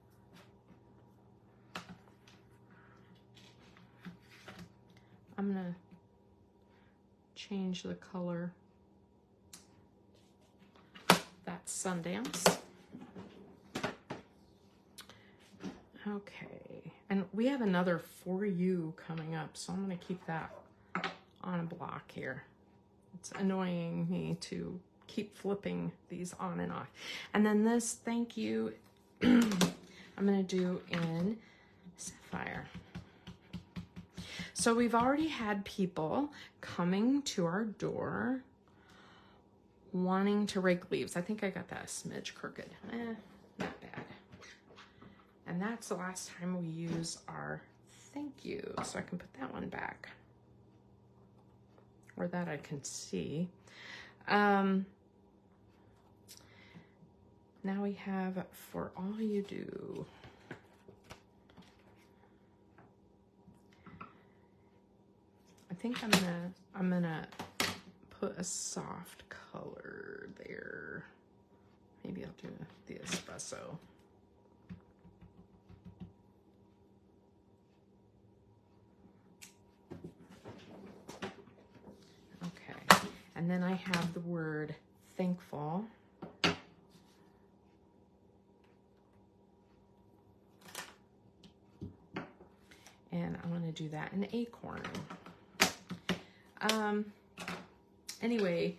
I'm gonna change the color. That's Sundance. Okay, and we have another for you coming up, so I'm gonna keep that on a block here. It's annoying me to keep flipping these on and off. And then this thank you, I'm gonna do in Sapphire. So we've already had people coming to our door wanting to rake leaves. I think I got that a smidge crooked. Not bad. And that's the last time we use our thank you. So I can put that one back, or that I can see. Now we have for all you do. I think I'm gonna put a soft color there. Maybe I'll do the espresso. Okay, and then I have the word thankful. And I want to do that in acorn. Anyway,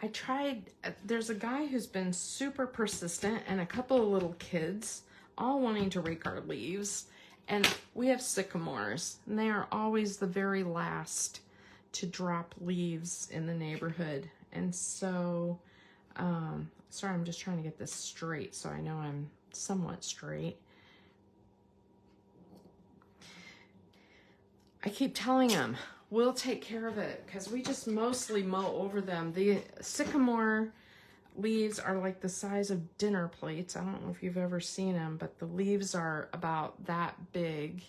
I tried, there's a guy who's been super persistent and a couple of little kids all wanting to rake our leaves. And we have sycamores, and they are always the very last to drop leaves in the neighborhood. And so, sorry, I'm just trying to get this straight so I know I'm somewhat straight. I keep telling them, we'll take care of it because we just mostly mow over them. The sycamore leaves are like the size of dinner plates. I don't know if you've ever seen them, but the leaves are about that big.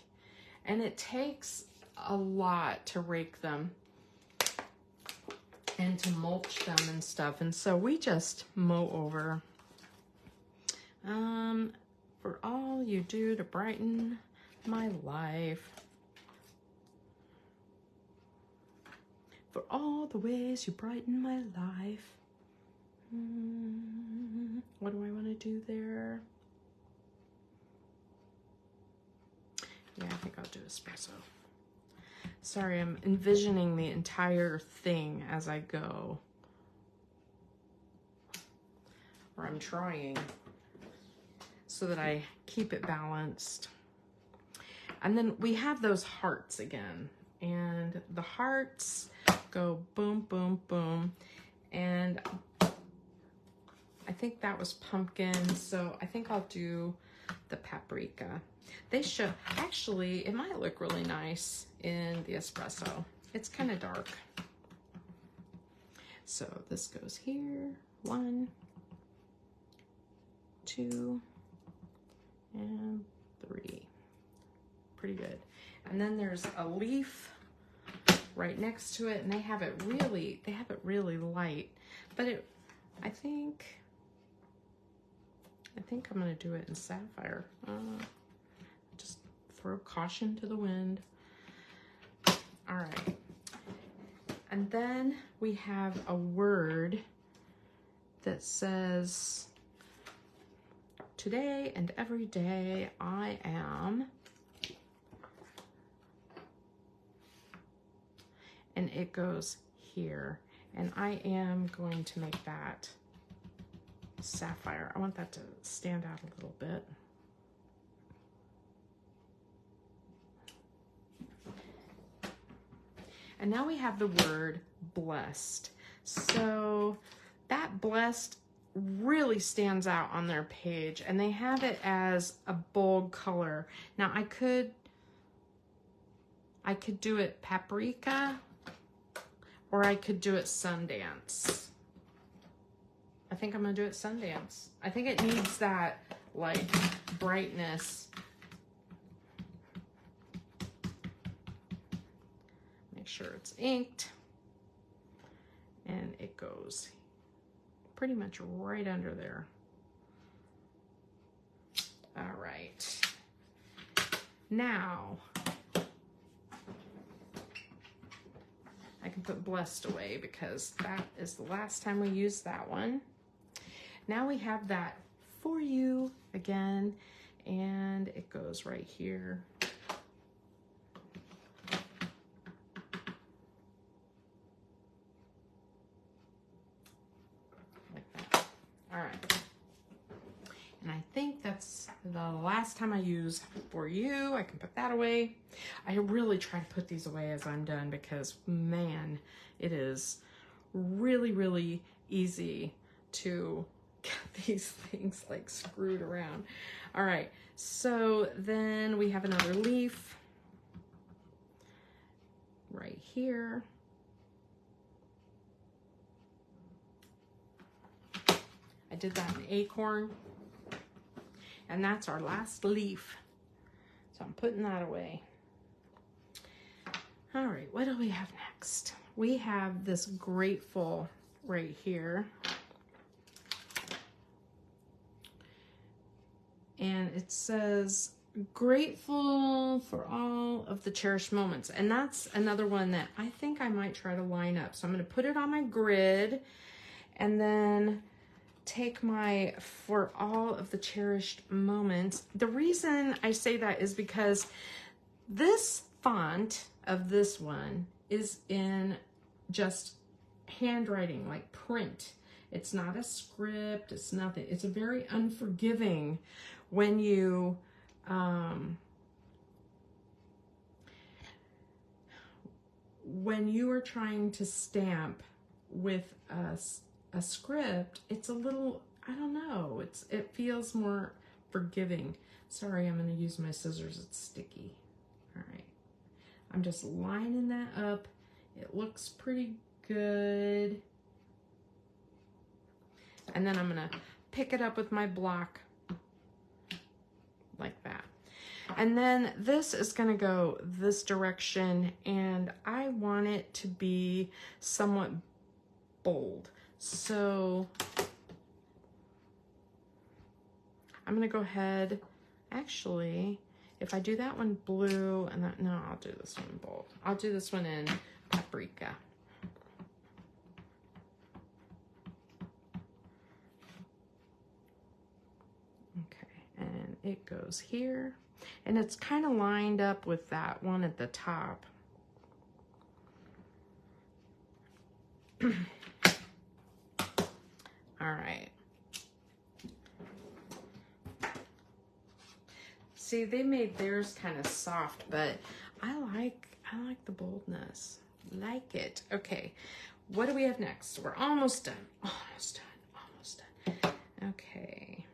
And it takes a lot to rake them and to mulch them and stuff. And so we just mow over. For all you do to brighten my life. For all the ways you brighten my life. What do I want to do there? Yeah, I think I'll do espresso. Sorry, I'm envisioning the entire thing as I go. Or I'm trying so that I keep it balanced. And then we have those hearts again. And the hearts go boom, boom, boom. And I think that was pumpkin, so I think I'll do the paprika. They should, actually, it might look really nice in the espresso. It's kind of dark. So this goes here, 1, 2, and 3. Pretty good. And then there's a leaf right next to it, and they have it really light. But I think I'm gonna do it in sapphire. Just throw caution to the wind. All right. And then we have a word that says, today and every day I am. And it goes here. And I am going to make that sapphire. I want that to stand out a little bit. And now we have the word blessed. So that blessed really stands out on their page, and they have it as a bold color. Now I could do it paprika, or I could do it Sundance. I think I'm gonna do it Sundance. I think it needs that like brightness. Make sure it's inked. And it goes pretty much right under there. All right. Now, I can put blessed away because that is the last time we used that one. Now we have that for you again, and it goes right here. Like that. All right. And I think that's the last time I use for you. I can put that away. I really try to put these away as I'm done because, man, it is really, really easy to get these things like screwed around. All right, so then we have another leaf right here. I did that in acorn. And that's our last leaf. So I'm putting that away. All right, what do we have next? We have this grateful right here. And it says, grateful for all of the cherished moments. And that's another one that I think I might try to line up. So I'm gonna put it on my grid and then take my for all of the cherished moments. The reason I say that is because this font of this one is in just handwriting, like print. It's not a script, it's nothing. It's a very unforgiving when you are trying to stamp with a script. It's a little, I don't know, it feels more forgiving. Sorry, I'm going to use my scissors, it's sticky. All right, I'm just lining that up. It looks pretty good. And then I'm gonna pick it up with my block like that. And then this is gonna go this direction, and I want it to be somewhat bold. So I'm gonna go ahead, actually, if I do that one blue and that, no, I'll do this one bold. I'll do this one in paprika. Okay, and it goes here. And it's kind of lined up with that one at the top. All right. See, they made theirs kind of soft, but I like the boldness. Like it. Okay, what do we have next? We're almost done. Almost done. Almost done. Okay.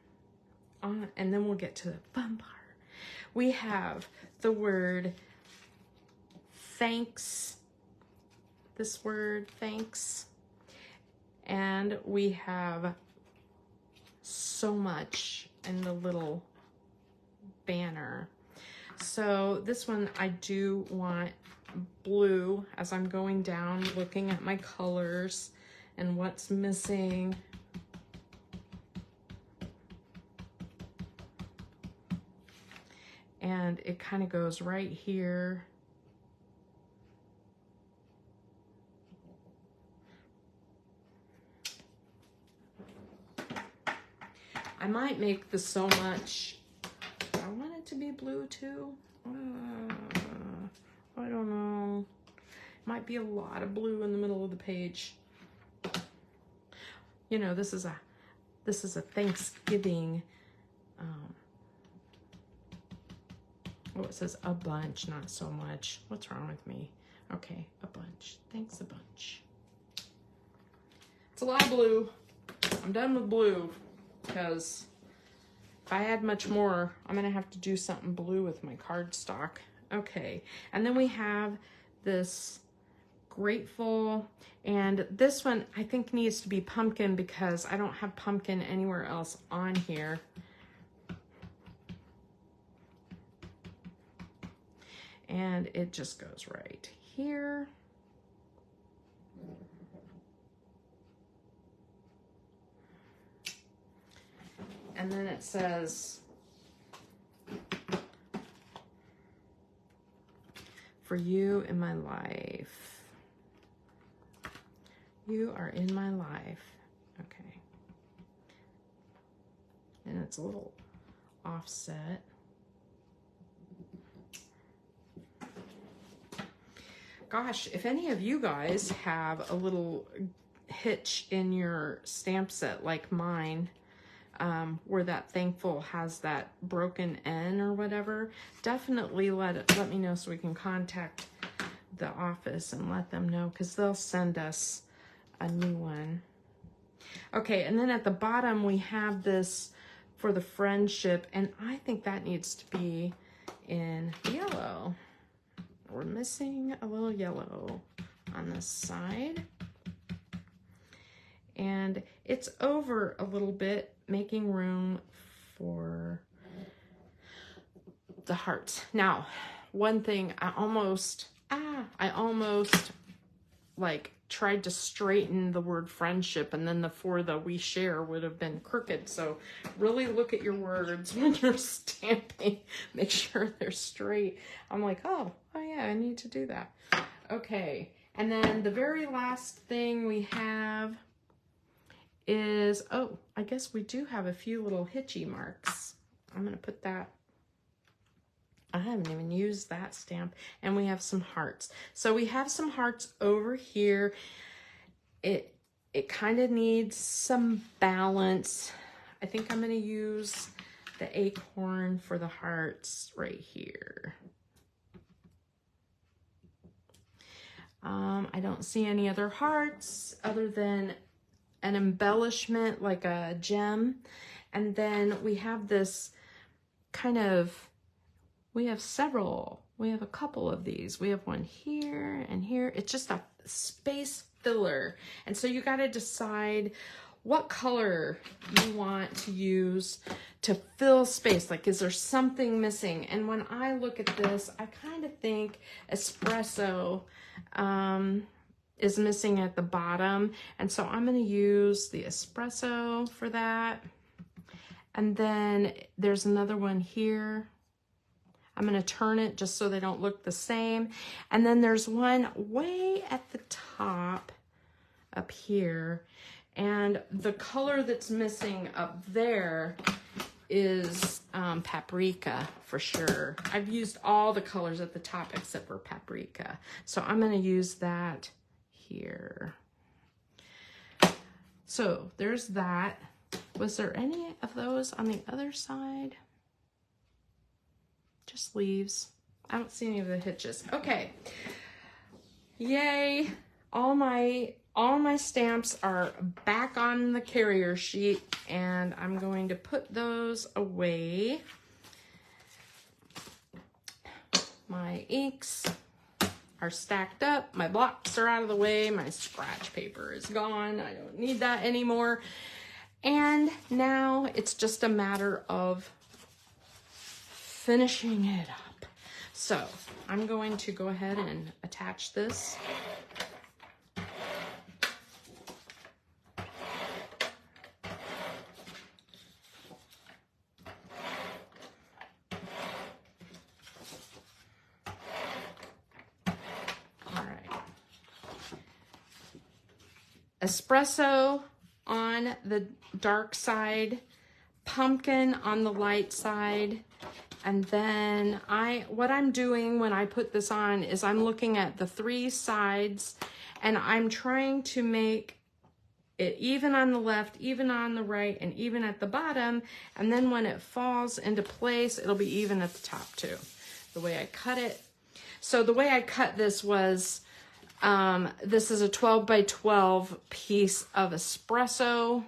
And then we'll get to the fun part. We have the word thanks. This word thanks. And we have so much in the little banner. So this one I do want blue as I'm going down looking at my colors and what's missing. And it kind of goes right here. I might make the so much. I want it to be blue too. I don't know. Might be a lot of blue in the middle of the page. You know, this is a Thanksgiving. Oh, it says a bunch, not so much. What's wrong with me? Okay, a bunch. Thanks a bunch. It's a lot of blue. I'm done with blue because if I add much more, I'm gonna have to do something blue with my cardstock. Okay, and then we have this grateful, and this one I think needs to be pumpkin because I don't have pumpkin anywhere else on here. And it just goes right here. And then it says, for you in my life. You are in my life. Okay. And it's a little offset. Gosh, if any of you guys have a little hitch in your stamp set like mine, where that thankful has that broken N or whatever, definitely let me know so we can contact the office and let them know, because they'll send us a new one. Okay, and then at the bottom we have this for the friendship, and I think that needs to be in yellow. We're missing a little yellow on this side. And it's over a little bit, making room for the hearts. Now, one thing I almost like tried to straighten the word friendship, and then the for the we share would have been crooked. So really look at your words when you're stamping. Make sure they're straight. I'm like, oh yeah, I need to do that. Okay, and then the very last thing we have is, oh, I guess we do have a few little hitchy marks. I'm gonna put that, I haven't even used that stamp. And we have some hearts. So we have some hearts over here. It kind of needs some balance. I think I'm gonna use the acorn for the hearts right here. I don't see any other hearts other than an embellishment like a gem. And then we have this kind of, we have several We have a couple of these. We have one here and here. It's just a space filler. And so you got to decide what color you want to use to fill space. Like, is there something missing? And when I look at this, I kind of think espresso is missing at the bottom. And so I'm going to use the espresso for that. And then there's another one here. I'm going to turn it just so they don't look the same. And then there's one way at the top up here. And the color that's missing up there is paprika for sure. I've used all the colors at the top except for paprika. So I'm going to use that here. So there's that. Was there any of those on the other side? Just leaves. I don't see any of the hitches. Okay. Yay. All my stamps are back on the carrier sheet, and I'm going to put those away. My inks are stacked up. My blocks are out of the way. My scratch paper is gone. I don't need that anymore. And now it's just a matter of finishing it up. So I'm going to go ahead and attach this. All right. Espresso on the dark side, pumpkin on the light side. And then what I'm doing when I put this on is I'm looking at the three sides and I'm trying to make it even on the left, even on the right, and even at the bottom. And then when it falls into place, it'll be even at the top too, the way I cut it. So the way I cut this was, this is a 12 by 12 piece of espresso.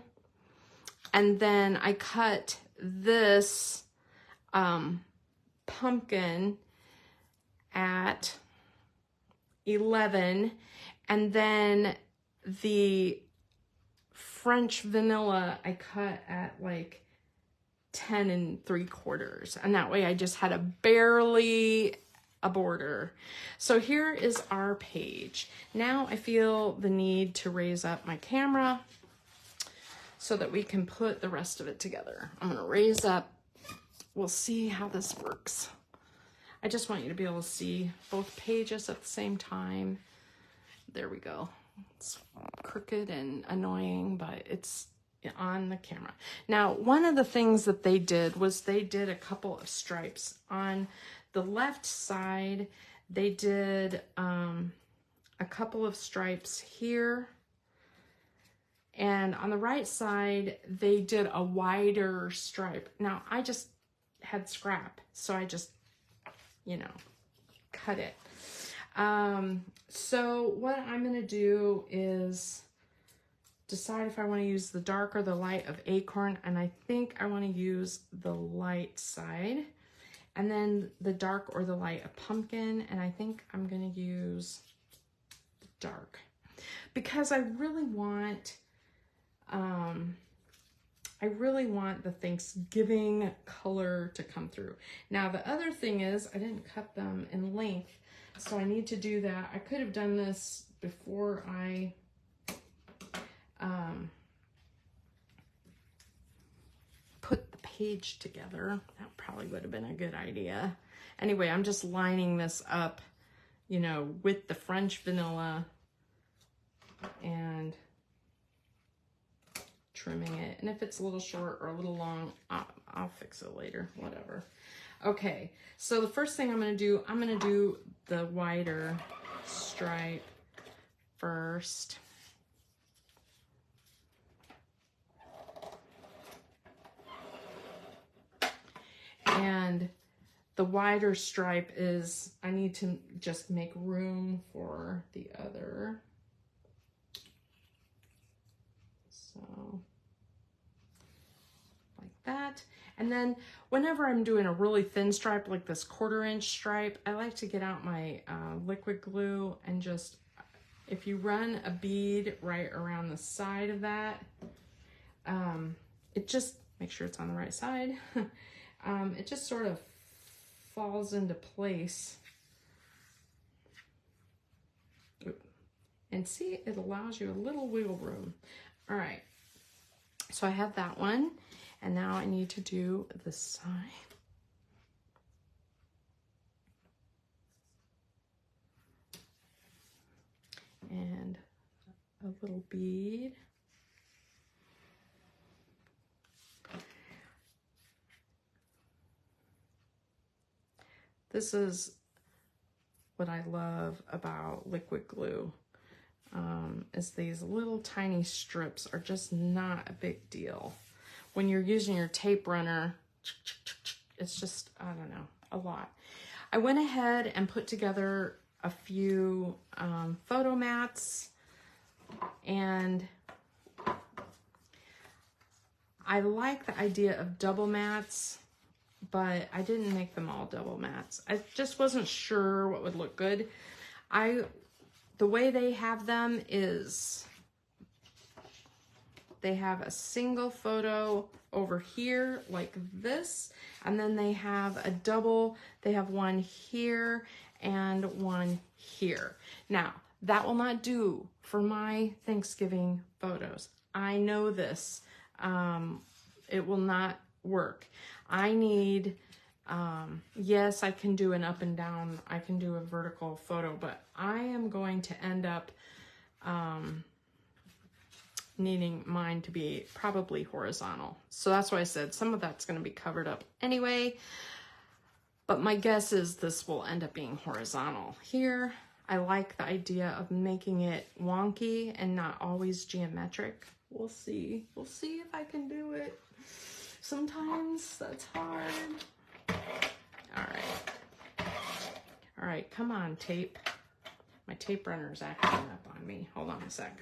And then I cut this pumpkin at 11, and then the French vanilla I cut at like 10 3/4, and that way I just had barely a border. So here is our page. Now I feel the need to raise up my camera so that we can put the rest of it together. I'm gonna raise up. We'll see how this works. I just want you to be able to see both pages at the same time. There we go. It's crooked and annoying, but it's on the camera. Now, one of the things that they did was they did a couple of stripes. On the left side, they did a couple of stripes here. And on the right side, they did a wider stripe. Now, I just had scrap, so I just, you know, cut it. So what I'm going to do is decide if I want to use the dark or the light of acorn, and I think I want to use the light side, and then the dark or the light of pumpkin, and I think I'm going to use the dark because I really want the Thanksgiving color to come through. Now, the other thing is I didn't cut them in length, so I need to do that. I could have done this before I put the page together. That probably would have been a good idea. Anyway, I'm just lining this up, you know, with the French vanilla and trimming it. And if it's a little short or a little long, I'll fix it later, whatever. Okay, so the first thing I'm going to do the wider stripe first. And the wider stripe is, I need to just make room for the other. So, like that. And then whenever I'm doing a really thin stripe, like this 1/4 inch stripe, I like to get out my liquid glue and just, if you run a bead right around the side of that, it just, make sure it's on the right side. It just sort of falls into place. And see, it allows you a little wiggle room. All right, so I have that one, and now I need to do the side. And a little bead. This is what I love about liquid glue, is these little tiny strips are just not a big deal. When you're using your tape runner, it's just, I don't know, a lot. I went ahead and put together a few photo mats, and I like the idea of double mats, but I didn't make them all double mats. I just wasn't sure what would look good. The way they have them is they have a single photo over here like this, and then they have a double. They have one here and one here. Now, that will not do for my Thanksgiving photos. I know this. It will not work. I need, yes, I can do an up and down, I can do a vertical photo, but I am going to end up needing mine to be probably horizontal. So that's why I said some of that's going to be covered up anyway, but my guess is this will end up being horizontal. Here, I like the idea of making it wonky and not always geometric. We'll see. We'll see if I can do it. Sometimes that's hard. All right. All right, come on, tape. My tape runner is acting up on me. Hold on a sec.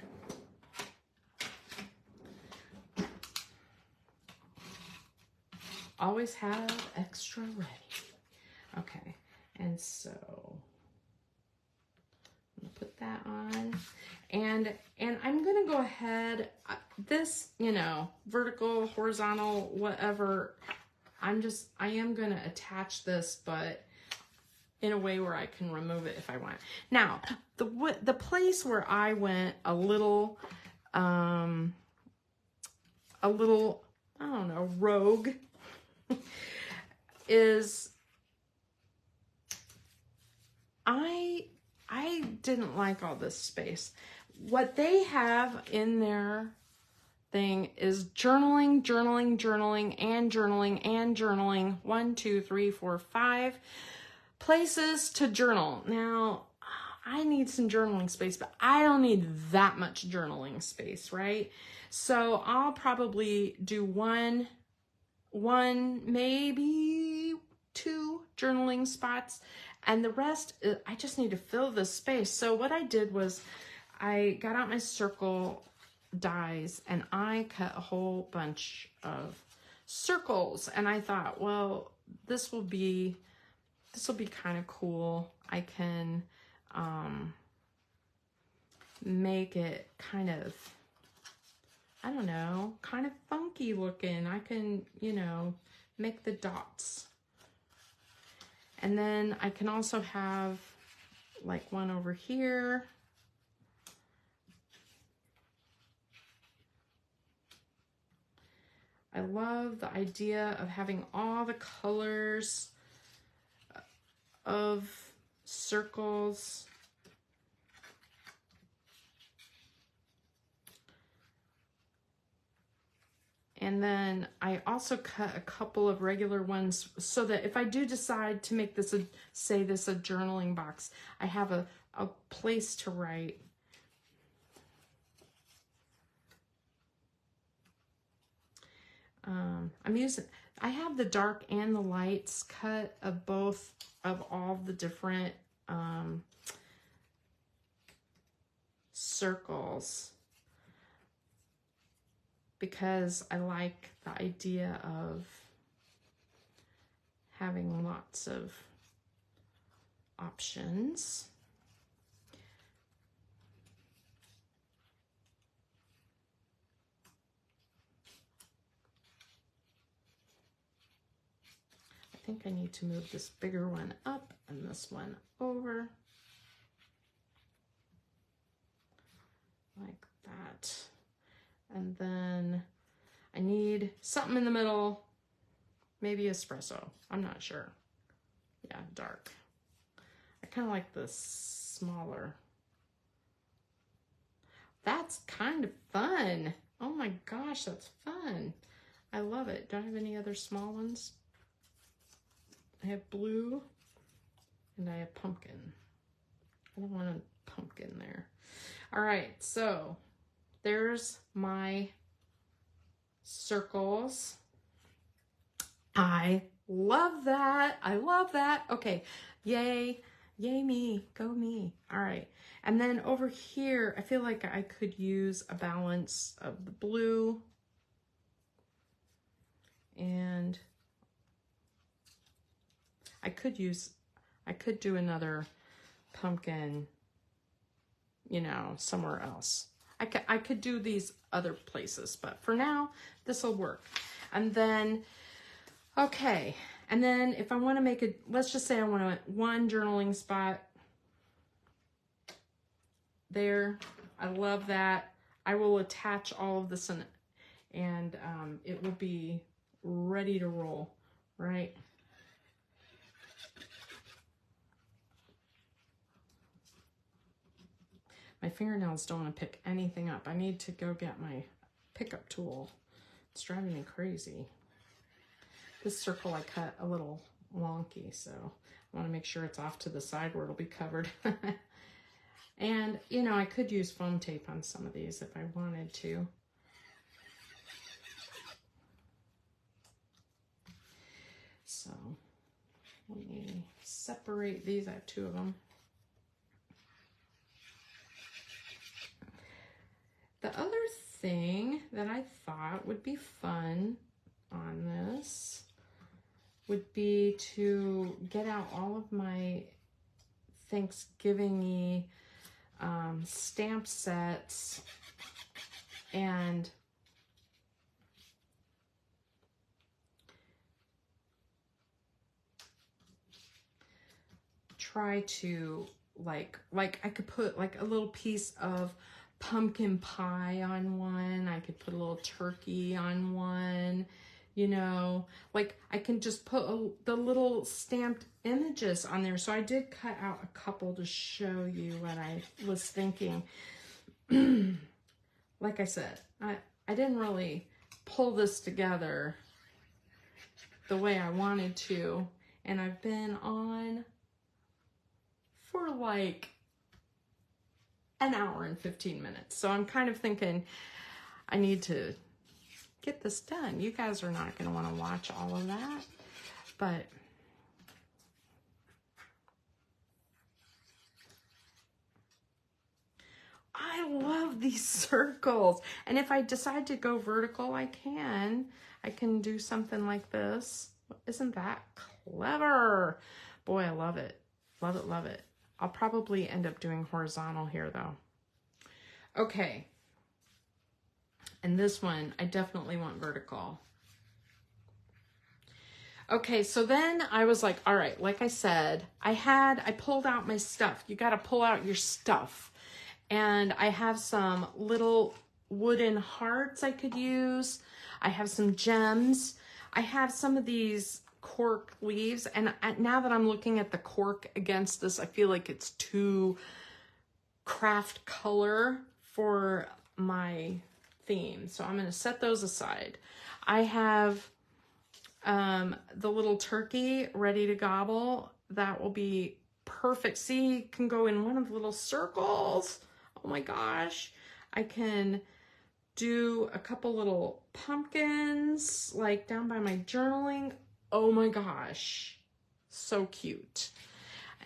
Always have extra ready. Okay, and so I'm gonna put that on, and I'm gonna go ahead, this, you know, vertical, horizontal, whatever, I am gonna attach this, but in a way where I can remove it if I want. Now, the place where I went a little, I don't know, rogue, is I didn't like all this space. What they have in their thing is journaling, journaling, journaling, and journaling, and journaling. 1, 2, 3, 4, 5 places to journal. Now, I need some journaling space, but I don't need that much journaling space, right? So I'll probably do one, maybe 2 journaling spots, and the rest, I just need to fill this space. So what I did was I got out my circle dies and I cut a whole bunch of circles, and I thought, well, this will be kind of cool. I can make it kind of, I don't know, kind of funky looking. I can, you know, make the dots. And then I can also have like one over here. I love the idea of having all the colors of circles. And then I also cut a couple of regular ones so that if I do decide to make this, say this a journaling box, I have a place to write. I have the dark and the lights cut of both, of all the different circles. because I like the idea of having lots of options. I think I need to move this bigger one up and this one over. Like that. And then I need something in the middle, maybe espresso. I'm not sure. Yeah, dark. I kind of like the smaller. That's kind of fun. Oh my gosh, that's fun. I love it. Do I have any other small ones? I have blue and I have pumpkin. I don't want a pumpkin there. All right, so there's my circles. I love that. I love that. Okay, yay. Yay me. Go me. All right. And then over here, I feel like I could use a balance of the blue and I could do another pumpkin, you know, somewhere else. I could do these other places, but for now, this will work. And then, okay. And then if I want to make let's just say I want one journaling spot there. I love that. I will attach all of this and it will be ready to roll, right? My fingernails don't want to pick anything up. I need to go get my pickup tool. It's driving me crazy. This circle I cut a little wonky, so I want to make sure it's off to the side where it'll be covered. And, you know, I could use foam tape on some of these if I wanted to. So let me separate these. I have two of them. The other thing that I thought would be fun on this would be to get out all of my Thanksgiving-y stamp sets and try to like I could put like a little piece of pumpkin pie on one. I could put a little turkey on one, you know, like I can just put the little stamped images on there. So I did cut out a couple to show you what I was thinking. Like I said, I didn't really pull this together the way I wanted to. And I've been on for like an hour and 15 minutes. So I'm kind of thinking I need to get this done. You guys are not going to want to watch all of that, but I love these circles. And if I decide to go vertical, I can do something like this. Isn't that clever? Boy, I love it. Love it, love it. I'll probably end up doing horizontal here though. Okay. And this one, I definitely want vertical. Okay, so then I was like, all right, like I said, I pulled out my stuff. You got to pull out your stuff. And I have some little wooden hearts I could use. I have some gems. I have some of these cork leaves, and now that I'm looking at the cork against this, I feel like it's too craft color for my theme, so I'm going to set those aside. I have the little turkey ready to gobble. That will be perfect. See, it can go in one of the little circles. Oh my gosh. I can do a couple little pumpkins like down by my journaling. Oh my gosh, so cute.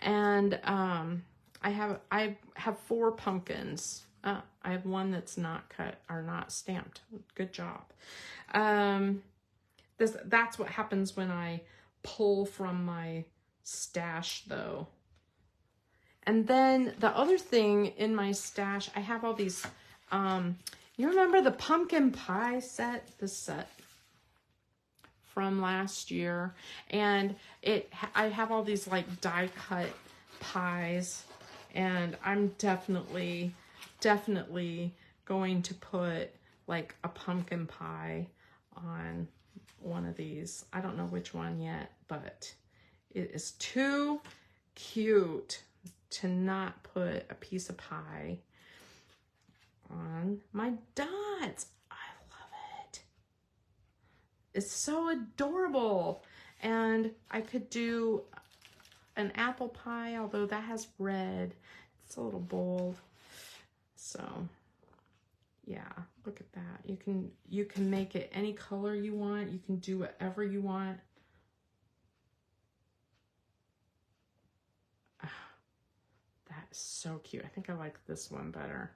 And I have 4 pumpkins I have one that's not cut or not stamped. Good job. That's what happens when I pull from my stash though. And then the other thing in my stash, I have all these, you remember the pumpkin pie set, this set from last year? And I have all these like die cut pies, and I'm definitely going to put like a pumpkin pie on one of these. I don't know which one yet, but it is too cute to not put a piece of pie on my dots. I love it. It's so adorable. And I could do an apple pie, although that has red. It's a little bold. So yeah, look at that. You can make it any color you want. You can do whatever you want. That is so cute. I think I like this one better.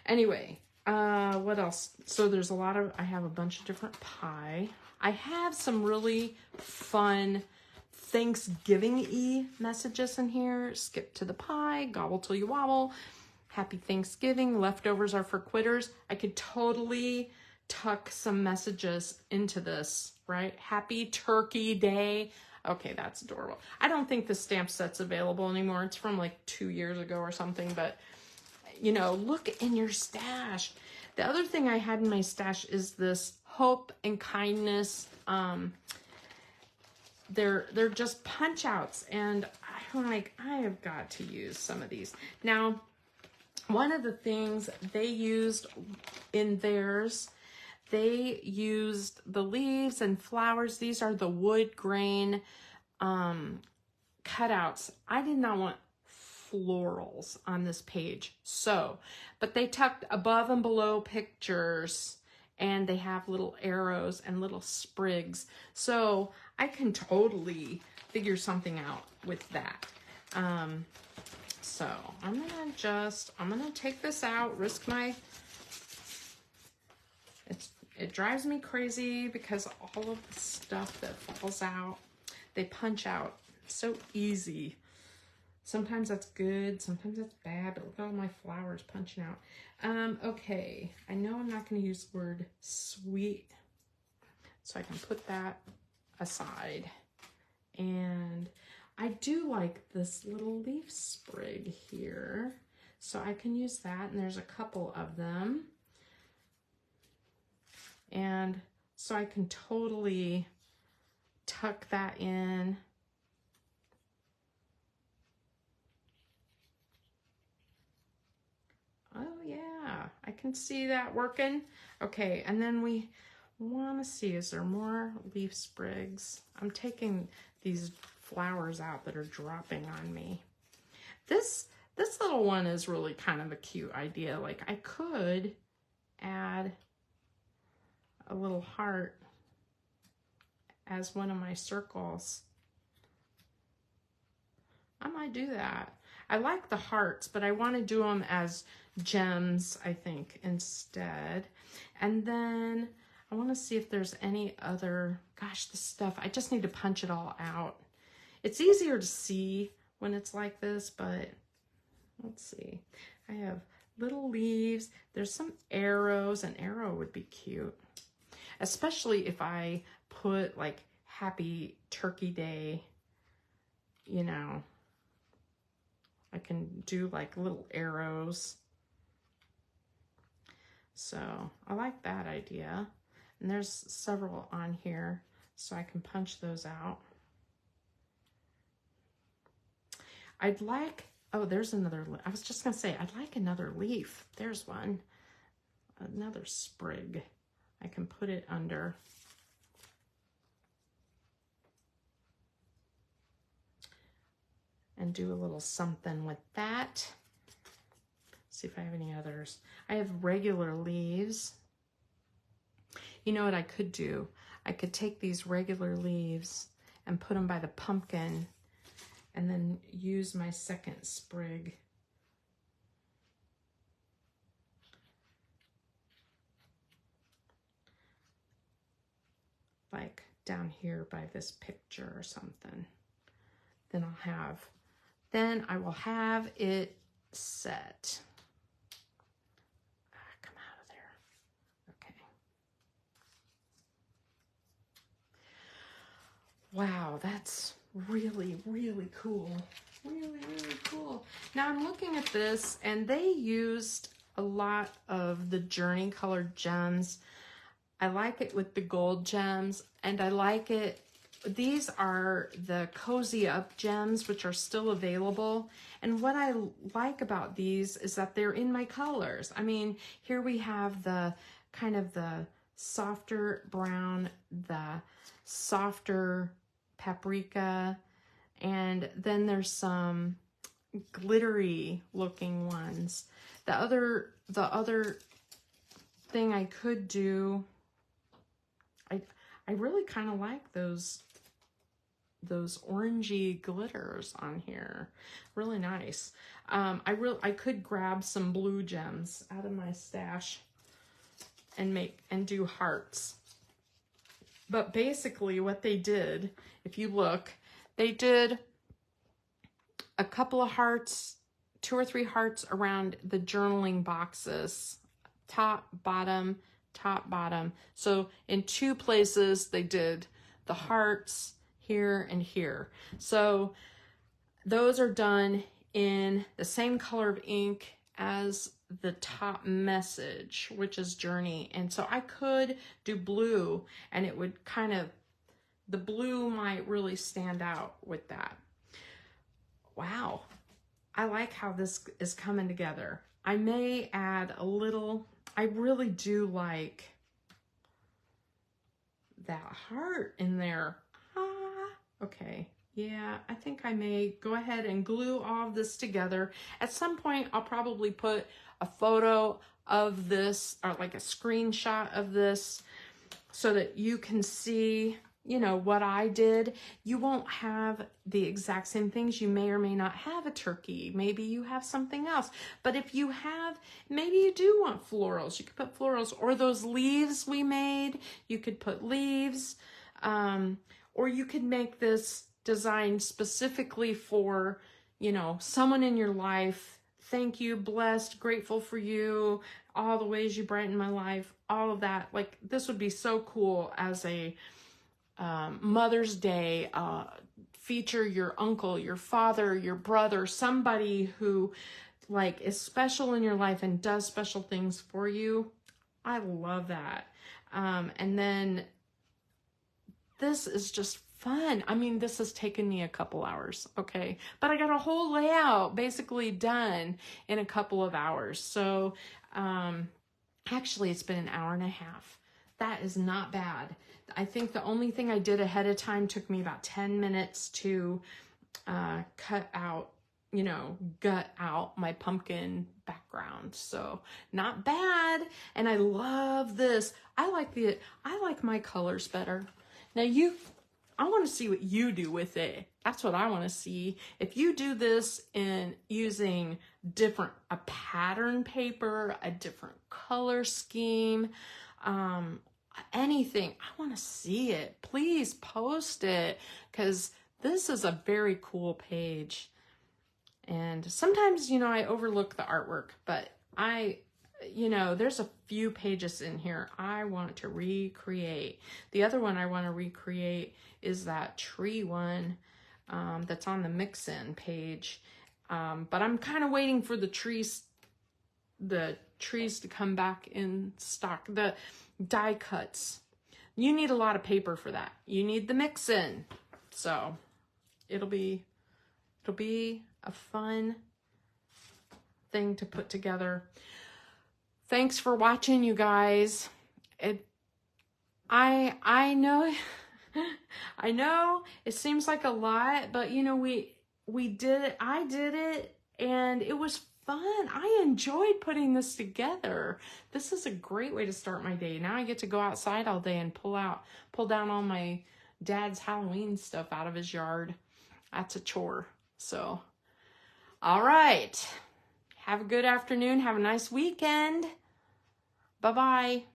Anyway, what else? So there's I have a bunch of different pie. I have some really fun Thanksgiving-y messages in here. Skip to the pie, gobble till you wobble, happy Thanksgiving, leftovers are for quitters. I could totally tuck some messages into this, right? Happy Turkey Day. Okay, that's adorable. I don't think the stamp set's available anymore. It's from like 2 years ago or something, but you know, look in your stash. The other thing I had in my stash is this hope and kindness. They're just punch outs, and I'm like, I have got to use some of these. Now, one of the things they used in theirs, they used the leaves and flowers. These are the wood grain cutouts. I did not want florals on this page, but they tucked above and below pictures, and they have little arrows and little sprigs. So I can totally figure something out with that. So I'm gonna take this out, risk my, it drives me crazy because all of the stuff that falls out, they punch out so easy. Sometimes that's good, sometimes that's bad, but look at all my flowers punching out. Okay, I know I'm not gonna use the word sweet, so I can put that aside. And I do like this little leaf sprig here, so I can use that, and there's a couple of them. And so I can totally tuck that in. Oh yeah, I can see that working. Okay, and then we want to see, is there more leaf sprigs? I'm taking these flowers out that are dropping on me. This little one is really kind of a cute idea. Like, I could add a little heart as one of my circles. I might do that. I like the hearts, but I want to do them as gems, I think, instead. And then I want to see if there's any other, gosh, this stuff, I just need to punch it all out. It's easier to see when it's like this, but let's see. I have little leaves. There's some arrows. An arrow would be cute, especially if I put like Happy Turkey Day, you know. I can do like little arrows. So I like that idea. And there's several on here, so I can punch those out. I'd like, oh, there's another, I was just gonna say, I'd like another leaf. There's one, another sprig. I can put it under. And do a little something with that. See if I have any others. I have regular leaves. You know what I could do? I could take these regular leaves and put them by the pumpkin, and then use my second sprig like down here by this picture or something. Then I will have it set. Come out of there. Okay. Wow, that's really, really cool. Really, really cool. Now I'm looking at this, and they used a lot of the Journey colored gems. I like it with the gold gems, and I like it. These are the Cozy Up gems, which are still available. And what I like about these is that they're in my colors. I mean, here we have the kind of the softer brown, the softer paprika, and then there's some glittery looking ones. The other thing I could do, I really kind of like those orangey glitters on here. Really nice. I could grab some blue gems out of my stash and do hearts. But basically what they did, if you look, they did a couple of hearts, 2 or 3 hearts around the journaling boxes, top, bottom, top, bottom. So in 2 places they did the hearts here and here. So those are done in the same color of ink as the top message, which is Journey. And so I could do blue, and it would kind of, the blue might really stand out with that. Wow, I like how this is coming together. I may add a little, I really do like that heart in there. Okay, yeah, I think I may go ahead and glue all of this together. At some point, I'll probably put a photo of this, or like a screenshot of this, so that you can see, you know, what I did. You won't have the exact same things. You may or may not have a turkey. Maybe you have something else. But if you have, maybe you do want florals. You could put florals, or those leaves we made, you could put leaves. Or you could make this design specifically for, you know, someone in your life. Thank you, blessed, grateful for you, all the ways you brighten my life, all of that. Like, this would be so cool as a Mother's Day, feature your uncle, your father, your brother, somebody who like is special in your life and does special things for you. I love that. And then this is just fun. I mean, this has taken me a couple hours, okay? But I got a whole layout basically done in a couple of hours. So actually it's been an hour and a half. That is not bad. I think the only thing I did ahead of time took me about 10 minutes to cut out, you know, gut out my pumpkin background. So not bad. And I love this. I like my colors better. Now I want to see what you do with it. That's what I want to see. If you do this in using a pattern paper, a different color scheme, anything, I want to see it. Please post it, because this is a very cool page. And sometimes, you know, I overlook the artwork, but you know, there's a few pages in here I want to recreate. The other one I want to recreate is that tree one that's on the mix-in page. But I'm kind of waiting for the trees to come back in stock. The die cuts. You need a lot of paper for that. You need the mix-in. So it'll be a fun thing to put together. Thanks for watching, you guys. I know I know it seems like a lot, but you know, we did it. I did it, and it was fun. I enjoyed putting this together. This is a great way to start my day. Now I get to go outside all day and pull down all my dad's Halloween stuff out of his yard. That's a chore. So, all right. Have a good afternoon. Have a nice weekend. Bye-bye.